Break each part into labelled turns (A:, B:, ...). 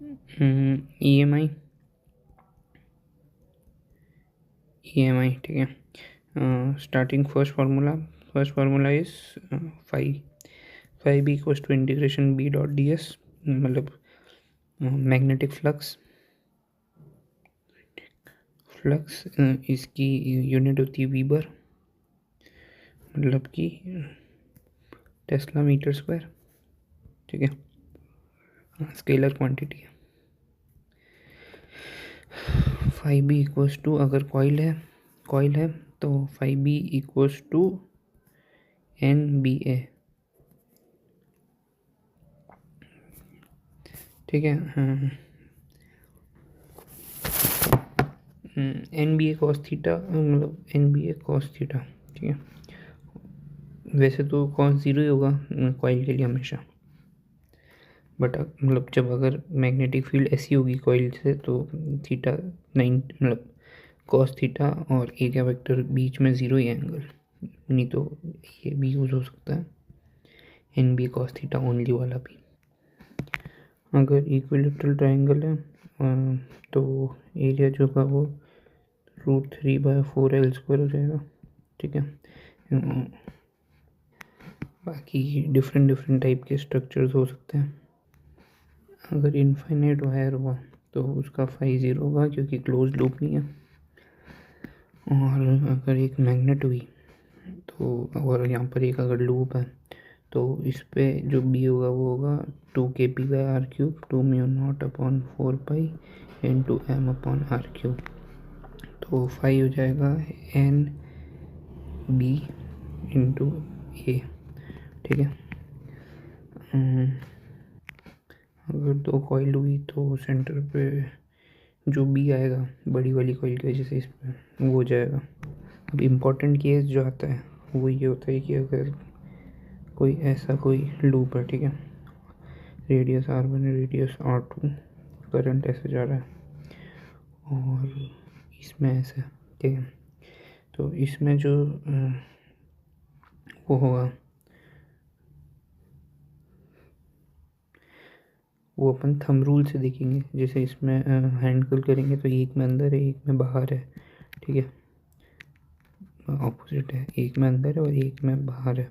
A: EMI ठीक है। Starting first formula is phi B equals to integration B dot D S, मतलब magnetic flux इसकी unit होती है वीबर, मतलब कि टेस्ला मीटर स्क्वायर, ठीक है, स्केलर क्वांटिटी है। फाई बी इक्वल्स टू, अगर कॉइल है तो phi B equals to N B A, ठीक है। N B A cos theta, मतलब N B A cos theta, ठीक है। वैसे तो कॉस ज़ीरो ही होगा कॉइल के लिए हमेशा, बट मतलब जब अगर मैग्नेटिक फील्ड ऐसी होगी कॉइल से तो थीटा 9, मतलब कॉस थीटा और एरिया वेक्टर बीच में ज़ीरो ही एंगल, नहीं तो ये भी यूज़ हो सकता है N B cos theta only वाला भी। अगर इक्विलेटरल ट्रायंगल है तो एरिया जो का वो √3/4L² हो जाएगा, ठीक है। बाकी डिफरेंट टाइप के स्ट्रक्चर्स हो सकते हैं। अगर इनफाइनाइट वायर हुआ तो उसका फाई ज़ीरो होगा क्योंकि क्लोज लूप नहीं है। और अगर एक मैग्नेट हुई तो, और यहाँ पर एक अगर लूप है तो इस पे जो बी होगा वो होगा 2kp/r³, 2μ0/4π×m/r³। तो फाई हो जाएगा NB × A, ठीक है। अगर दो कॉइल हुई तो सेंटर पे जो बी आएगा बड़ी वाली कॉइल की वजह से इस पर वो हो जाएगा। अब इम्पोर्टेंट केस जो आता है वो ये होता है कि अगर कोई लूप है, ठीक है, रेडियस R1 है, रेडियस R2, करंट ऐसे जा रहा है और इसमें ऐसे, ठीक है। तो इसमें जो वो होगा वो अपन थंब रूल से देखेंगे। जैसे इसमें हैंडल करेंगे तो एक में अंदर है, एक में बाहर है, ठीक है, ऑपोजिट है, एक में अंदर है और एक में बाहर है,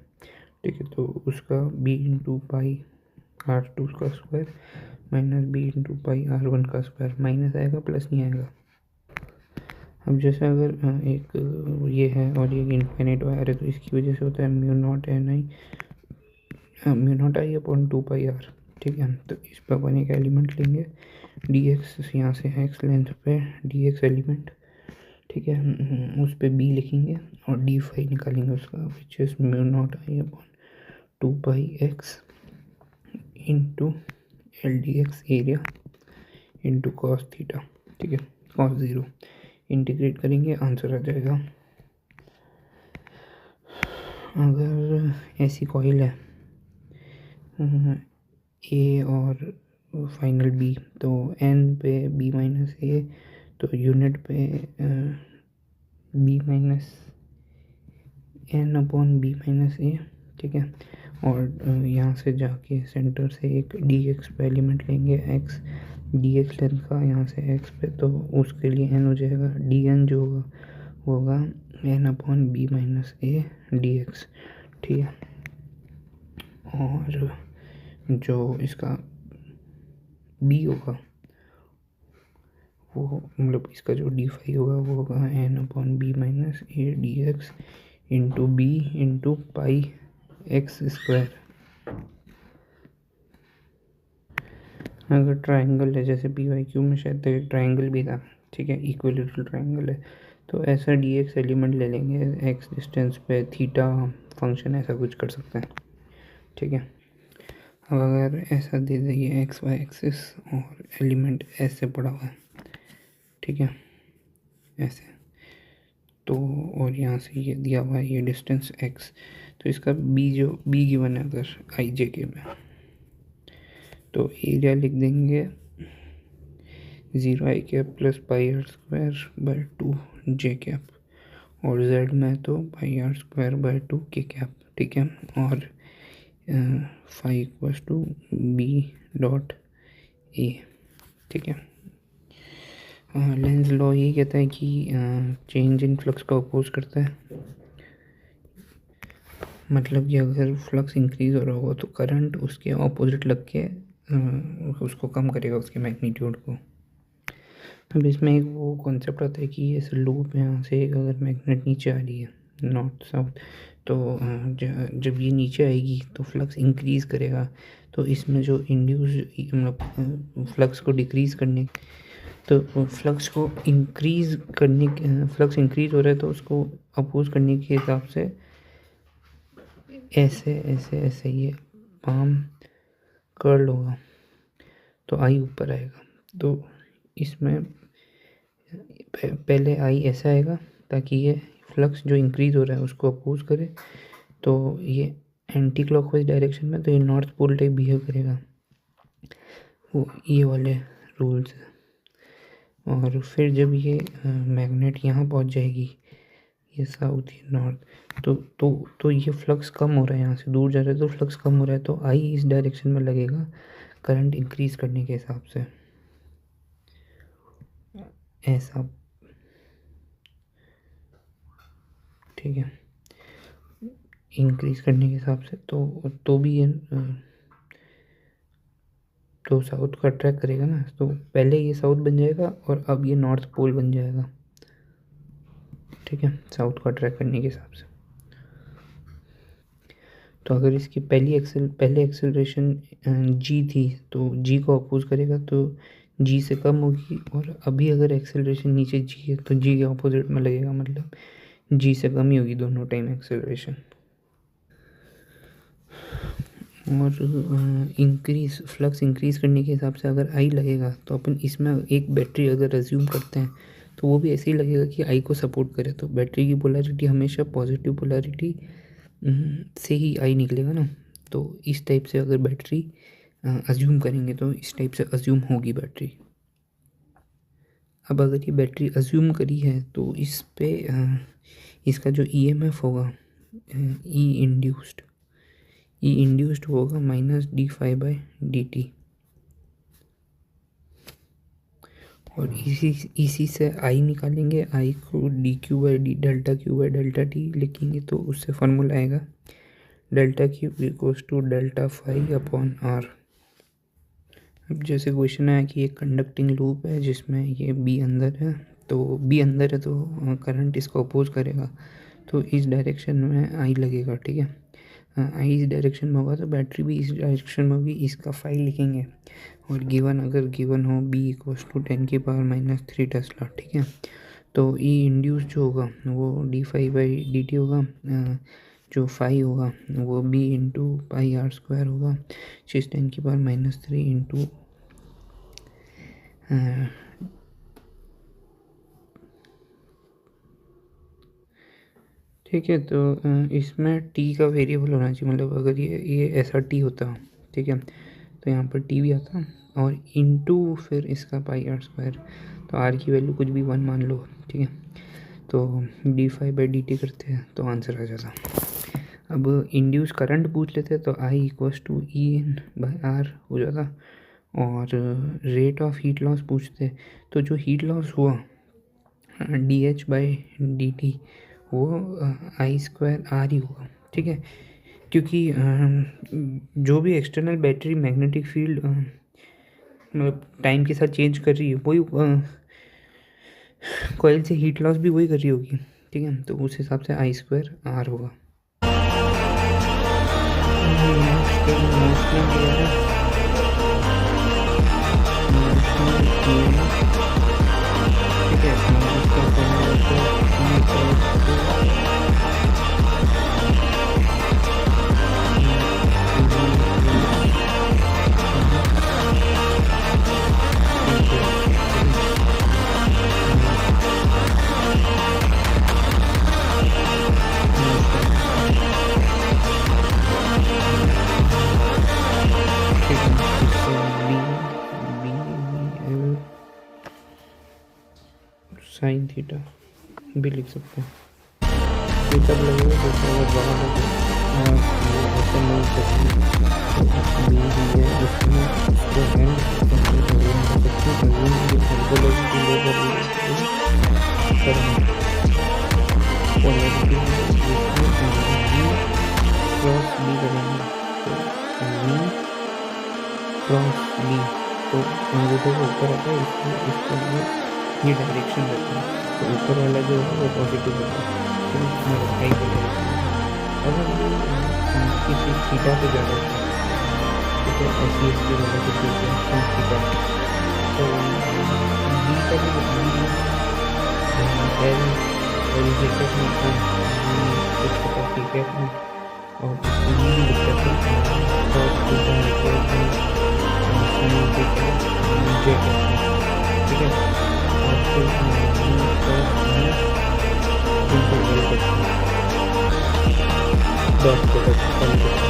A: ठीक है। तो उसका b/π/r2 का स्क्वायर माइनस b/π/r1 का स्क्वायर, माइनस आएगा प्लस नहीं आएगा। अब जैसे अगर एक ये है और ये इनफाइनाइट वायर है तो इसकी वजह से होता है μ0I/2πr, ठीक है। तो इस पर अपन एक एलिमेंट लेंगे dx, यहाँ से x लेंथ पे dx एलिमेंट, ठीक है, उस पर b लिखेंगे और d फाई निकालेंगे उसका, which is μ0I/2πx into LDX area into cos theta, ठीक है, कॉस ज़ीरो। इंटीग्रेट करेंगे आंसर आ जाएगा। अगर ऐसी कॉइल है ए और फाइनल बी, तो एन पे B-A, तो यूनिट पे B-N/B-A, ठीक है। और यहाँ से जाके सेंटर से एक dx पे एलिमेंट लेंगे, x dx लेंथ का यहाँ से x पे, तो उसके लिए n हो जाएगा, dn जो होगा वो होगा N/B-A dx, ठीक है। और जो इसका b होगा वो, मतलब इसका जो डी फाई होगा वो होगा N/B-A dx into b into πx²। अगर ट्राइंगल है, जैसे PYQ में शायद एक ट्राइंगल भी था, ठीक है, इक्विलेटरल ट्राइंगल है, तो ऐसा dx एलिमेंट ले लेंगे, x डिस्टेंस पे थीटा फंक्शन ऐसा कुछ कर सकते हैं, ठीक है। अब अगर ऐसा दे देंगे एक्स वाई एक्सिस और एलिमेंट ऐसे पड़ा हुआ है, ठीक है, ऐसे, तो और यहाँ से ये दिया हुआ है ये डिस्टेंस x, तो इसका b जो b गिवन है अगर IJK में, तो एरिया लिख देंगे 0I प्लस πr² 2j, और z में तो πr² 2k, ठीक है। और फाई इक्वल्स टू B.A, ठीक है। लेंज लॉ ये कहता है कि चेंज इन फ्लक्स को अपोज करता है, मतलब कि अगर फ्लक्स इंक्रीज हो रहा होगा तो करंट उसके ऑपोजिट लग के उसको कम करेगा, उसके मैग्नीट्यूड को। अब इसमें एक वो कॉन्सेप्ट आता है कि इस लूप में यहाँ से अगर मैग्नेट नीचे आ रही है नॉर्थ साउथ, तो जब ये नीचे आएगी तो फ्लक्स इंक्रीज़ करेगा, तो इसमें जो इंड्यूस मतलब फ्लक्स को डिक्रीज़ करने, तो फ्लक्स को इंक्रीज़ करने, फ्लक्स इंक्रीज़ हो रहा है तो उसको अपोज करने के हिसाब से ऐसे ऐसे ऐसे ये पाम कर्ल होगा तो आई ऊपर आएगा। तो इसमें पहले आई ऐसा आएगा ताकि ये फ्लक्स जो इंक्रीज़ हो रहा है उसको अपोज करे, तो ये एंटी क्लॉकवाइज डायरेक्शन में, तो ये नॉर्थ पोल टाइप बिहेव करेगा, वो ये वाले रूल्स। और फिर जब ये मैग्नेट यहाँ पहुँच जाएगी, ये साउथ ये नॉर्थ, तो ये फ्लक्स कम हो रहा है, यहाँ से दूर जा रहा है तो फ्लक्स कम हो रहा है, तो आई इस डायरेक्शन में लगेगा करंट इंक्रीज़ करने के हिसाब से, ऐसा। ठीक है, इंक्रीज़ करने के हिसाब से तो भी ये तो साउथ को अट्रैक्ट करेगा ना, तो पहले ये साउथ बन जाएगा और अब ये नॉर्थ पोल बन जाएगा। ठीक है, साउथ को अट्रैक्ट करने के हिसाब से। तो अगर इसकी पहले एक्सेलरेशन जी थी तो जी को अपोज करेगा तो जी से कम होगी, और अभी अगर एक्सेलरेशन नीचे जी है तो जी के ऑपोजिट में लगेगा, मतलब जी से कम ही होगी दोनों टाइम एक्सेलरेशन। और फ्लक्स इंक्रीज़ करने के हिसाब से अगर आई लगेगा तो अपन इसमें एक बैटरी अगर अज्यूम करते हैं तो वो भी ऐसे ही लगेगा कि आई को सपोर्ट करे, तो बैटरी की पोलैरिटी हमेशा पॉजिटिव पोलैरिटी से ही आई निकलेगा ना। तो इस टाइप से अगर बैटरी अज्यूम करेंगे तो इस टाइप से अज्यूम होगी बैटरी। अब अगर ये बैटरी अज्यूम करी है तो इस पे इसका जो ईएमएफ होगा ई इंड्यूस्ड होगा -d∅dt, और इसी से आई निकालेंगे, आई को dq/d डेल्टा q/डेल्टा t लिखेंगे तो उससे फार्मूला आएगा delta q = delta phi upon r। अब जैसे क्वेश्चन आया कि एक कंडक्टिंग लूप है जिसमें ये बी अंदर है, तो बी अंदर है तो करंट इसको अपोज करेगा, तो इस डायरेक्शन में आई लगेगा। ठीक है, आई इस डायरेक्शन में होगा तो बैटरी भी इस डायरेक्शन में होगी, इसका फाई लिखेंगे। और अगर गिवन हो b = 10⁻³ टेस्ला। ठीक है, तो ई इंड्यूस जो होगा वो d∅/dt होगा, जो फाई होगा वो b × πr² होगा, 10⁻³ ठीक है। तो इसमें टी का वेरिएबल होना चाहिए, मतलब अगर ये ऐसा टी होता, ठीक है, तो यहाँ पर टी भी आता और इनटू फिर इसका πr², तो आर की वैल्यू कुछ भी 1 मान लो। ठीक है, तो d∅/dt करते हैं तो आंसर आ जाता। अब इंड्यूस करंट पूछ लेते तो I = E/R हो जाता, और रेट ऑफ हीट लॉस पूछते तो जो हीट लॉस हुआ dH/dt वो I² R ही होगा। ठीक है, क्योंकि जो भी एक्सटर्नल बैटरी मैग्नेटिक फील्ड मतलब टाइम के साथ चेंज कर रही है वही कॉइल से हीट लॉस भी वही कर रही होगी। ठीक है, तो उस हिसाब से I² R होगा। ठीक साइन थीटा भी लिख सकते हैं, ये तब लगेगा जैसे अगर बाहर ऐसा नहीं सकती तो बी है उसमें उसको एंड क्रॉस बी, तो वो देखो ऊपर आता है, इसका ये डायरेक्शन रहता है, तो ऊपर वाला जो है वो पॉजिटिव होता है, तो मतलब हाई पर जाएगा। अगर ये किसी थीटा पे जा रहा है, ठीक है, ऐसी इसकी वजह से थीटा, तो बी का जो एल एलिजेटर में कुछ पता ठीक है, और इसको भी लिख सकते हैं cos theta equal to sin theta जे कहते हैं, ठीक है, और फिर डॉट प्रोडक्ट सॉल्व करते हैं,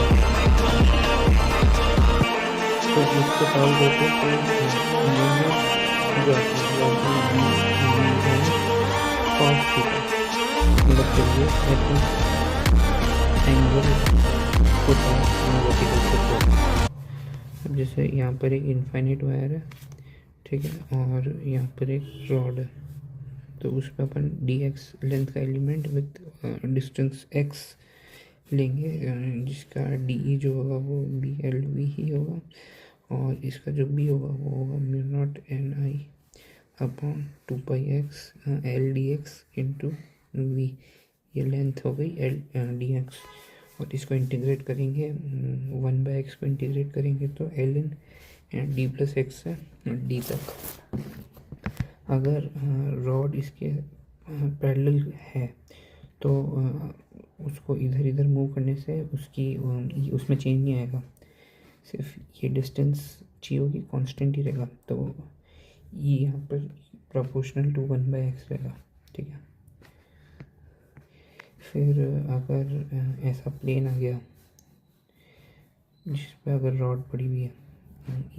A: तो इसको सॉल्व करके cos थीटा मतलब चलिए एंगल होता है वर्टिकल सपोर्ट। अब जैसे यहाँ पर एक इनफाइनाइट वायर है, ठीक है, और यहाँ पर एक रॉड है, तो उस पर अपन dx लेंथ का एलिमेंट विथ डिस्टेंस x लेंगे, जिसका डी जो होगा वो BLV ही होगा, और इसका जो b होगा वो होगा μ0 ni upon 2πx L dx into v, ये लेंथ हो गई L dx, और इसको इंटीग्रेट करेंगे 1/x को इंटीग्रेट करेंगे तो ln d प्लस एक्स से d तक। अगर रॉड इसके पैरेलल है तो उसको इधर इधर मूव करने से उसमें चेंज नहीं आएगा, सिर्फ ये डिस्टेंस चाहिए होगी, कांस्टेंट ही रहेगा, तो ये यहाँ पर प्रोपोर्शनल टू 1/x रहेगा, ठीक है। फिर अगर ऐसा प्लेन आ गया जिस पे अगर रॉड पड़ी हुई है,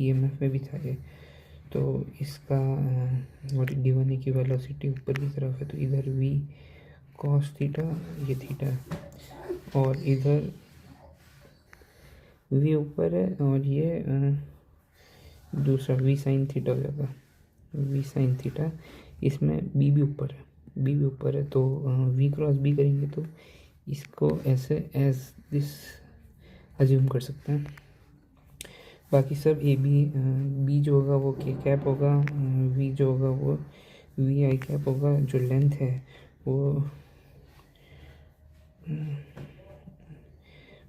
A: EMF में भी था ये, तो इसका d1 की वेलोसिटी ऊपर की तरफ है, तो इधर v cos थीटा, ये थीटा है, और इधर v ऊपर है, और ये दूसरा v sin थीटा हो जाएगा, v sin थीटा, इसमें b भी ऊपर है, b भी ऊपर है, तो v क्रॉस b करेंगे तो इसको ऐसे एज दिस अज्यूम कर सकते हैं। बाकी सब ए बी जो होगा वो के कैप होगा, वी जो होगा वो वी आई कैप होगा, जो लेंथ है वो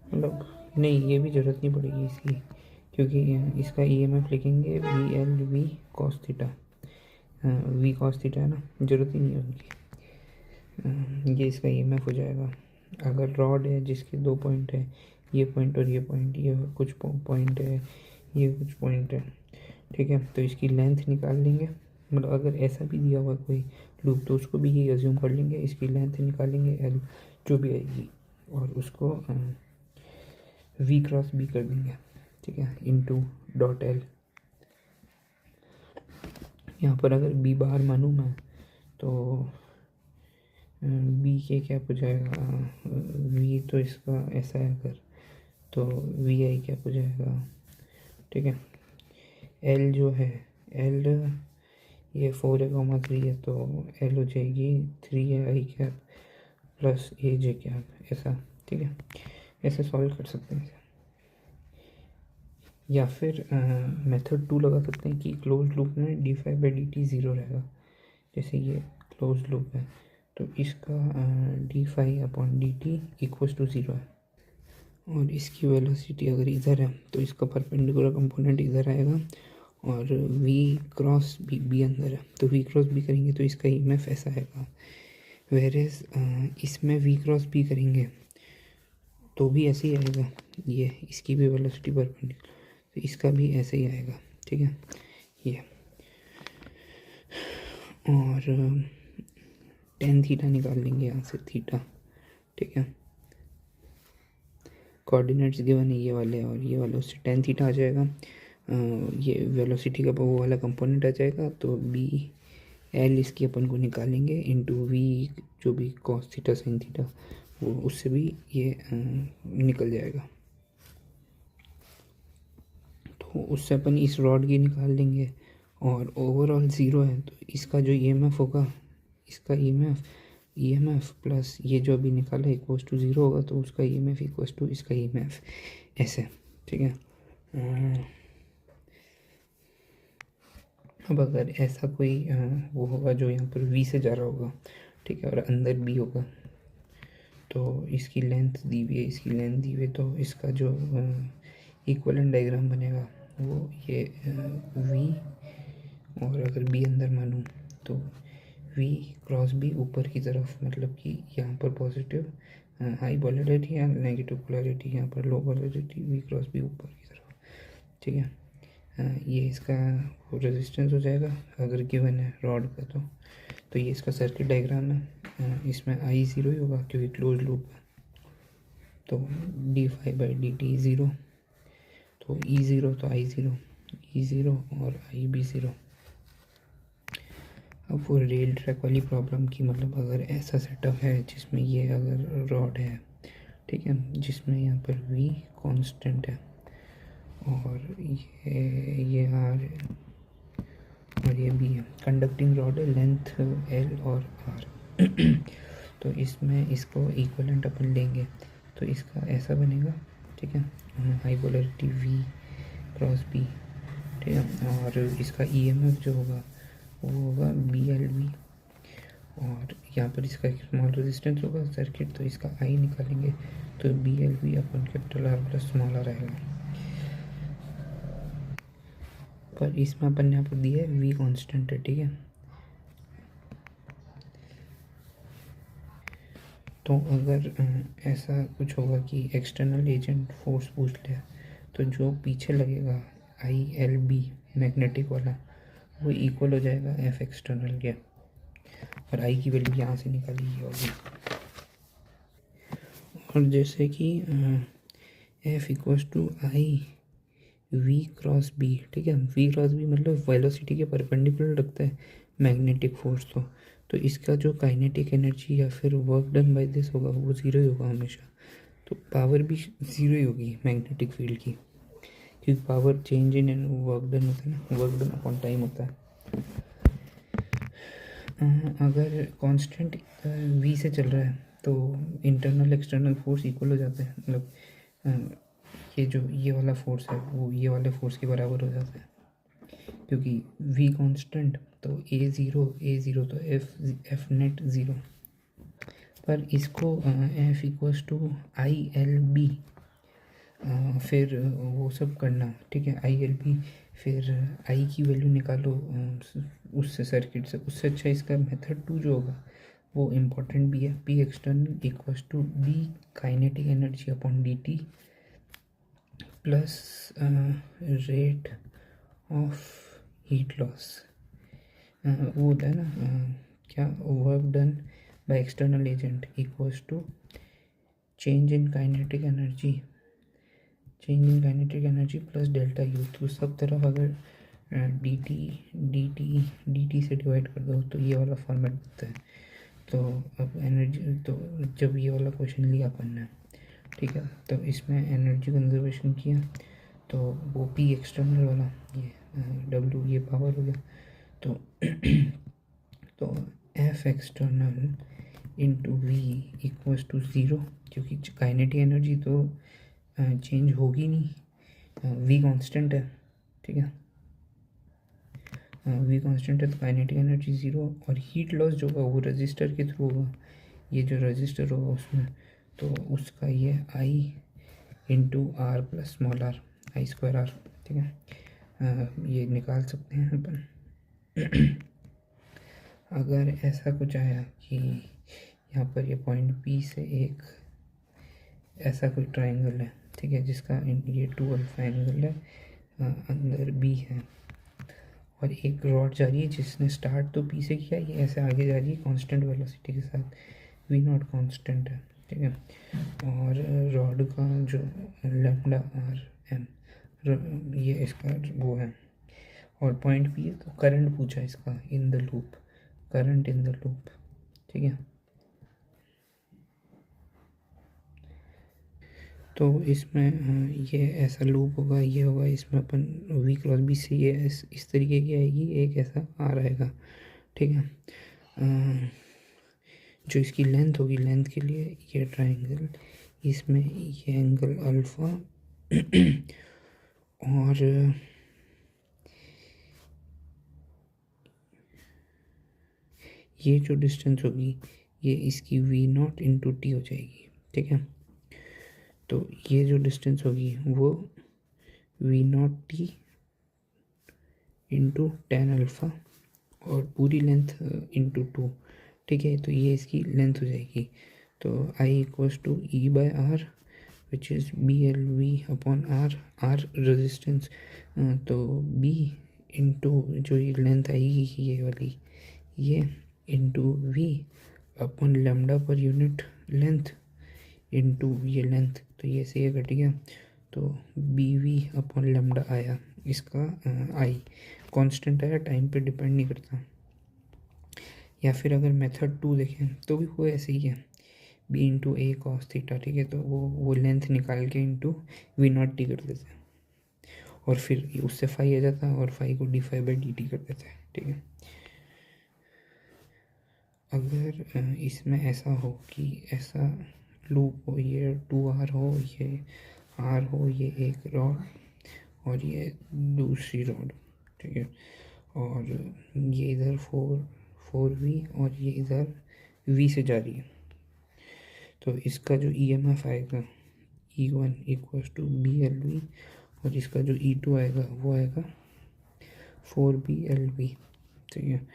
A: मतलब नहीं, ये भी ज़रूरत नहीं पड़ेगी इसकी, क्योंकि इसका EMF लिखेंगे VLV cos theta, v cos theta है ना, ज़रूरत ही नहीं होगी, ये इसका EMF हो जाएगा। अगर रॉड है जिसके 2 पॉइंट है, ये पॉइंट और ये पॉइंट, ये कुछ पॉइंट है, ये कुछ पॉइंट है, ठीक है, तो इसकी लेंथ निकाल लेंगे, मतलब अगर ऐसा भी दिया हुआ कोई लूप तो उसको भी ये अज्यूम कर लेंगे, इसकी लेंथ निकालेंगे L जो भी आएगी, और उसको v क्रॉस b कर देंगे, ठीक है, इनटू डॉट L। यहाँ पर अगर b बाहर मानूँ मैं तो b के क्या हो जाएगा, v तो इसका ऐसा है अगर, तो वी आई क्या हो जाएगा, ठीक है, L जो है L ये 4a,3 है, तो L हो जाएगी 3ai cap plus aj cap, ऐसा, ठीक है, ऐसे सॉल्व कर सकते हैं। या फिर मेथड 2 लगा सकते हैं कि क्लोज लूप में d5/dt 0 रहेगा, जैसे ये क्लोज लूप है तो इसका d5/dt इक्वल्स टू 0 है, और इसकी वेलोसिटी अगर इधर है तो इसका परपेंडिकुलर कंपोनेंट इधर आएगा, और v क्रॉस b अंदर है, तो v क्रॉस b करेंगे तो इसका EMF ऐसा आएगा, वेरेज इसमें v क्रॉस b करेंगे तो भी ऐसे ही आएगा, ये इसकी भी वेलोसिटी परपेंडिकुलर, तो इसका भी ऐसे ही आएगा, ठीक है, ये, और tan थीटा निकाल लेंगे यहाँ से, थीटा, ठीक है, कोऑर्डिनेट्स गिवन है ये वाले और ये वाले, उससे tan थीटा आ जाएगा, ये वेलोसिटी का वो वाला कंपोनेंट आ जाएगा, तो बी एल इसकी अपन को निकालेंगे इनटू वी जो भी cos थीटा sin थीटा, वो उससे भी ये निकल जाएगा, तो उससे अपन इस रॉड की निकाल लेंगे, और ओवरऑल 0 है तो इसका जो EMF होगा, इसका EMF प्लस ये जो अभी निकाला इक्वल्स टू 0 होगा, तो उसका EMF इक्वल्स टू इसका EMF, ऐसे, ठीक है। अब अगर ऐसा कोई वो होगा जो यहाँ पर वी से जा रहा होगा, ठीक है, और अंदर बी होगा, तो इसकी लेंथ दी हुई है, इसकी लेंथ दी हुई है, तो इसका जो इक्वलेंट डायग्राम बनेगा वो ये वी, और अगर बी अंदर मानूँ तो वी क्रॉस बी ऊपर की तरफ, मतलब कि यहाँ पर पॉजिटिव हाई पोलैरिटी या नेगेटिव पोलैरिटी, यहाँ पर लो पोलैरिटी, वी क्रॉस बी ऊपर की तरफ, ठीक है। ये इसका रेजिस्टेंस हो जाएगा अगर गिवन है रॉड का, तो ये इसका सर्किट डायग्राम है। इसमें आई ज़ीरो ही होगा क्योंकि क्लोज लूप है, तो D phi by D T zero, तो ई ज़ीरो तो आई ज़ीरो, ई ज़ीरो और आई बी ज़ीरो। अब वो रेल ट्रैक वाली प्रॉब्लम की, मतलब अगर ऐसा सेटअप है जिसमें ये अगर रॉड है, ठीक है, जिसमें यहाँ पर वी कांस्टेंट है और ये आर और ये बी है, कंडक्टिंग रॉड है, लेंथ एल और आर तो इसमें इसको इक्वलेंट अपन लेंगे तो इसका ऐसा बनेगा, ठीक है, high polarity V cross B, ठीक है, और इसका ईएमएफ जो होगा वो होगा बी एल वी, और यहाँ पर इसका एक स्मॉल रेजिस्टेंस होगा सर्किट, तो इसका आई निकालेंगे तो B L V upon capital R plus small R आएगा। पर इसमें अपन ने आपको दिया है वी कांस्टेंट है, ठीक है। तो अगर ऐसा कुछ होगा कि एक्सटर्नल एजेंट फोर्स पूछ लिया, तो जो पीछे लगेगा आई एल बी मैग्नेटिक वाला वो इक्वल हो जाएगा एफ एक्सटर्नल के, और आई की वैल्यू यहाँ से निकाली होगी। और जैसे कि F equals to I V cross B, ठीक है, वी क्रॉस बी मतलब वेलोसिटी के परपेंडिकुलर रखता है मैग्नेटिक फोर्स, तो इसका जो काइनेटिक एनर्जी या फिर वर्क डन बाय दिस होगा वो ज़ीरो ही होगा हमेशा, तो पावर भी ज़ीरो ही होगी मैग्नेटिक फील्ड की, क्योंकि power change in work done होता है ना, वर्क डन अपॉन टाइम होता है। अगर कांस्टेंट वी से चल रहा है तो इंटरनल एक्सटर्नल फोर्स इक्वल हो जाते हैं, मतलब ये जो ये वाला फोर्स है वो ये वाले फोर्स के बराबर हो जाता है, क्योंकि वी कांस्टेंट तो ए ज़ीरो तो एफ नेट ज़ीरो। पर इसको F equals to I L B, फिर वो सब करना, ठीक है, आई एल बी, फिर आई की वैल्यू निकालो उससे सर्किट से, उससे अच्छा इसका मेथड टू जो होगा वो इम्पोर्टेंट भी है, P external equals to D kinetic energy upon D T plus rate of heat loss, वो होता है ना क्या, work done by external agent equals to change in kinetic energy plus delta U, तो सब तरफ अगर डी टी से डिवाइड कर दो तो ये वाला फॉर्मेट बनता है। तो अब एनर्जी, तो जब ये वाला क्वेश्चन लिया अपन ने, ठीक है, तो इसमें एनर्जी कंजर्वेशन किया तो वो पी एक्सटर्नल वाला ये डब्ल्यू ये पावर हो गया, तो तो F external into V equals to zero, क्योंकि काइनेटिक एनर्जी तो चेंज होगी नहीं, वी कांस्टेंट है, ठीक है, वी कांस्टेंट है तो काइनेटिक एनर्जी ज़ीरो, और हीट लॉस जो होगा वो रजिस्टर के थ्रू होगा, ये जो रजिस्टर होगा उसमें, तो उसका ये I into R plus small R, I square R, ठीक है, ये निकाल सकते हैं अपन। अगर ऐसा कुछ आया कि यहाँ पर ये पॉइंट पी से एक ऐसा कोई ट्राइंगल है, ठीक है, जिसका ये 2 अल्फा एंगल है, अंदर बी है, और एक रॉड जा रही है जिसने स्टार्ट तो पी से किया, ये ऐसे आगे जा रही है कांस्टेंट वेलोसिटी के साथ, वी नॉट कांस्टेंट है, ठीक है, और रॉड का जो लैम्डा आर एम ये इसका वो है, और पॉइंट पी है, तो करंट पूछा इसका in the loop, current in the loop, ठीक है। तो इसमें ये ऐसा लूप होगा, ये होगा, इसमें अपन वी क्रॉस बी से ये इस तरीके की आएगी, एक ऐसा आ रहेगा, ठीक है, जो इसकी लेंथ होगी, लेंथ के लिए ये ट्राइंगल, इसमें ये एंगल अल्फ़ा और ये जो डिस्टेंस होगी ये इसकी वी नॉट इंटू टी हो जाएगी, ठीक है। तो ये जो डिस्टेंस होगी वो V naught T into ten alpha और पूरी लेंथ इंटू टू, ठीक है। तो ये इसकी लेंथ हो जाएगी। तो I equals to E by R which is B L V upon R, R resistance, तो बी इंटू जो ये लेंथ आएगी ये वाली, ये इंटू वी अपॉन लेमडा पर यूनिट लेंथ इंटू ये लेंथ, तो ये से ये घट गया। तो बी वी अपॉन लेमडा आया, इसका आई कांस्टेंट आया, टाइम पे डिपेंड नहीं करता। या फिर अगर मेथड 2 देखें तो भी वो ऐसे ही है, बी इंटू ए कॉस थीटा, ठीक है। तो वो लेंथ निकाल के इंटू वी नॉट टी कर देते हैं और फिर उससे फाई आ जाता है और फाई को D phi by D T कर देते हैं, ठीक है। अगर इसमें ऐसा हो कि ऐसा लूप हो, ये 2R हो, ये R हो, ये एक रॉड और ये दूसरी रॉड, ठीक है। और ये इधर 4V और ये इधर V से जा रही है। तो इसका जो EMF आएगा E1 इक्वल्स टू BLV और इसका जो E2 आएगा वो आएगा 4BLV, ठीक है।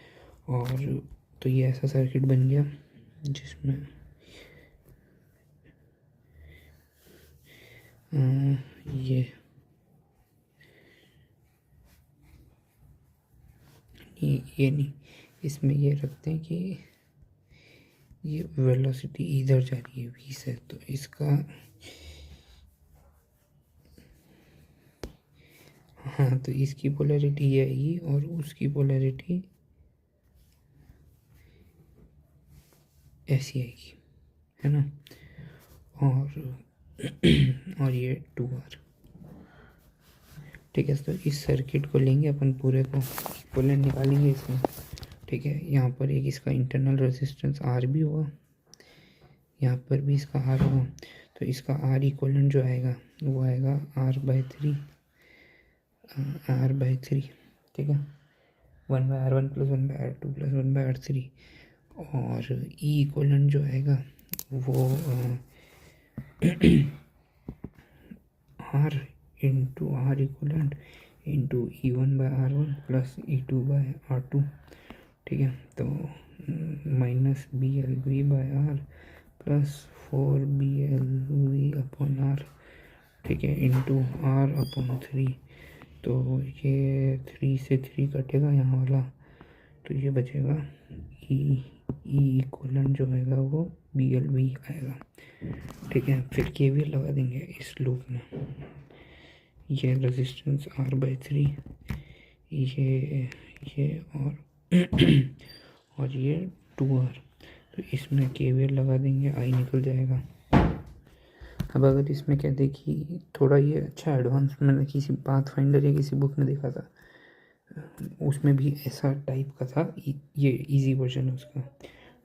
A: और तो ये ऐसा सर्किट बन गया जिसमें ये नहीं, इसमें ये रखते हैं कि ये वेलोसिटी इधर जा रही है v से, तो इसका हाँ, तो इसकी पोलैरिटी ये आएगी और उसकी पोलैरिटी ऐसी आएगी, है ना। और ये 2R, ठीक है। तो इस सर्किट को लेंगे अपन पूरे को, इक्विवेलेंट निकालेंगे इसमें, ठीक है। यहाँ पर एक इसका इंटरनल रेजिस्टेंस R भी हुआ, यहाँ पर भी इसका R हुआ, तो इसका R इक्विवेलेंट जो आएगा वो आएगा R/3, ठीक है। 1/R1 + 1/R2 + 1/R3 और E इक्विवेलेंट जो आएगा वो R into R equivalent into E1/R1 plus E2/R2, ठीक है। तो -BLV/R plus 4BLV upon R, ठीक है, इंटू R/3। तो ये 3 से 3 कटेगा यहाँ वाला, तो ये बचेगा E इक्विवेलेंट जो आएगा वो BLV आएगा, ठीक है। फिर KVL लगा देंगे इस लूप में, ये रेजिस्टेंस R/3, ये और ये 2R, तो इसमें KVL लगा देंगे, I निकल जाएगा। अब अगर इसमें कहते हैं कि थोड़ा ये अच्छा एडवांस, मैंने किसी पाथफाइंडर या किसी बुक में देखा था, उसमें भी ऐसा टाइप का था, ये इजी वर्जन है उसका,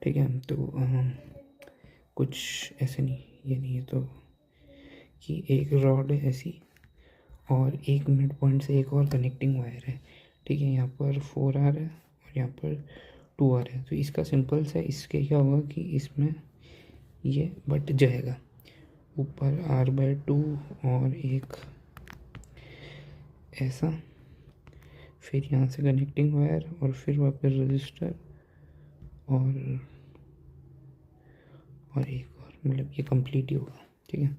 A: ठीक है। तो कुछ ऐसे नहीं, ये नहीं है, तो कि एक रॉड है ऐसी और एक मिड पॉइंट से एक और कनेक्टिंग वायर है, ठीक है। यहाँ पर 4R है और यहाँ पर 2R है। तो इसका सिंपल सा, इसके क्या होगा कि इसमें ये बट जाएगा, ऊपर R/2 और एक ऐसा, फिर यहाँ से कनेक्टिंग वायर और फिर वापस रजिस्टर और एक और, मतलब ये कंप्लीट ही होगा, ठीक है।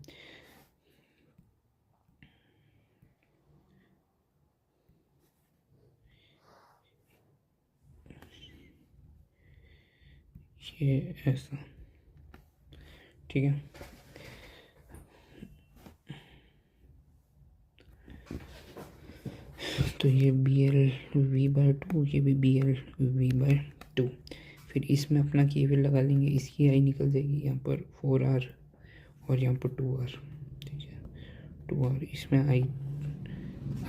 A: ये ऐसा, ठीक है। तो ये BLV/2, ये भी BLV/2। फिर इसमें अपना KVL लगा लेंगे, इसकी आई निकल जाएगी यहाँ पर 4R और यहाँ पर 2R, ठीक है। 2R, इसमें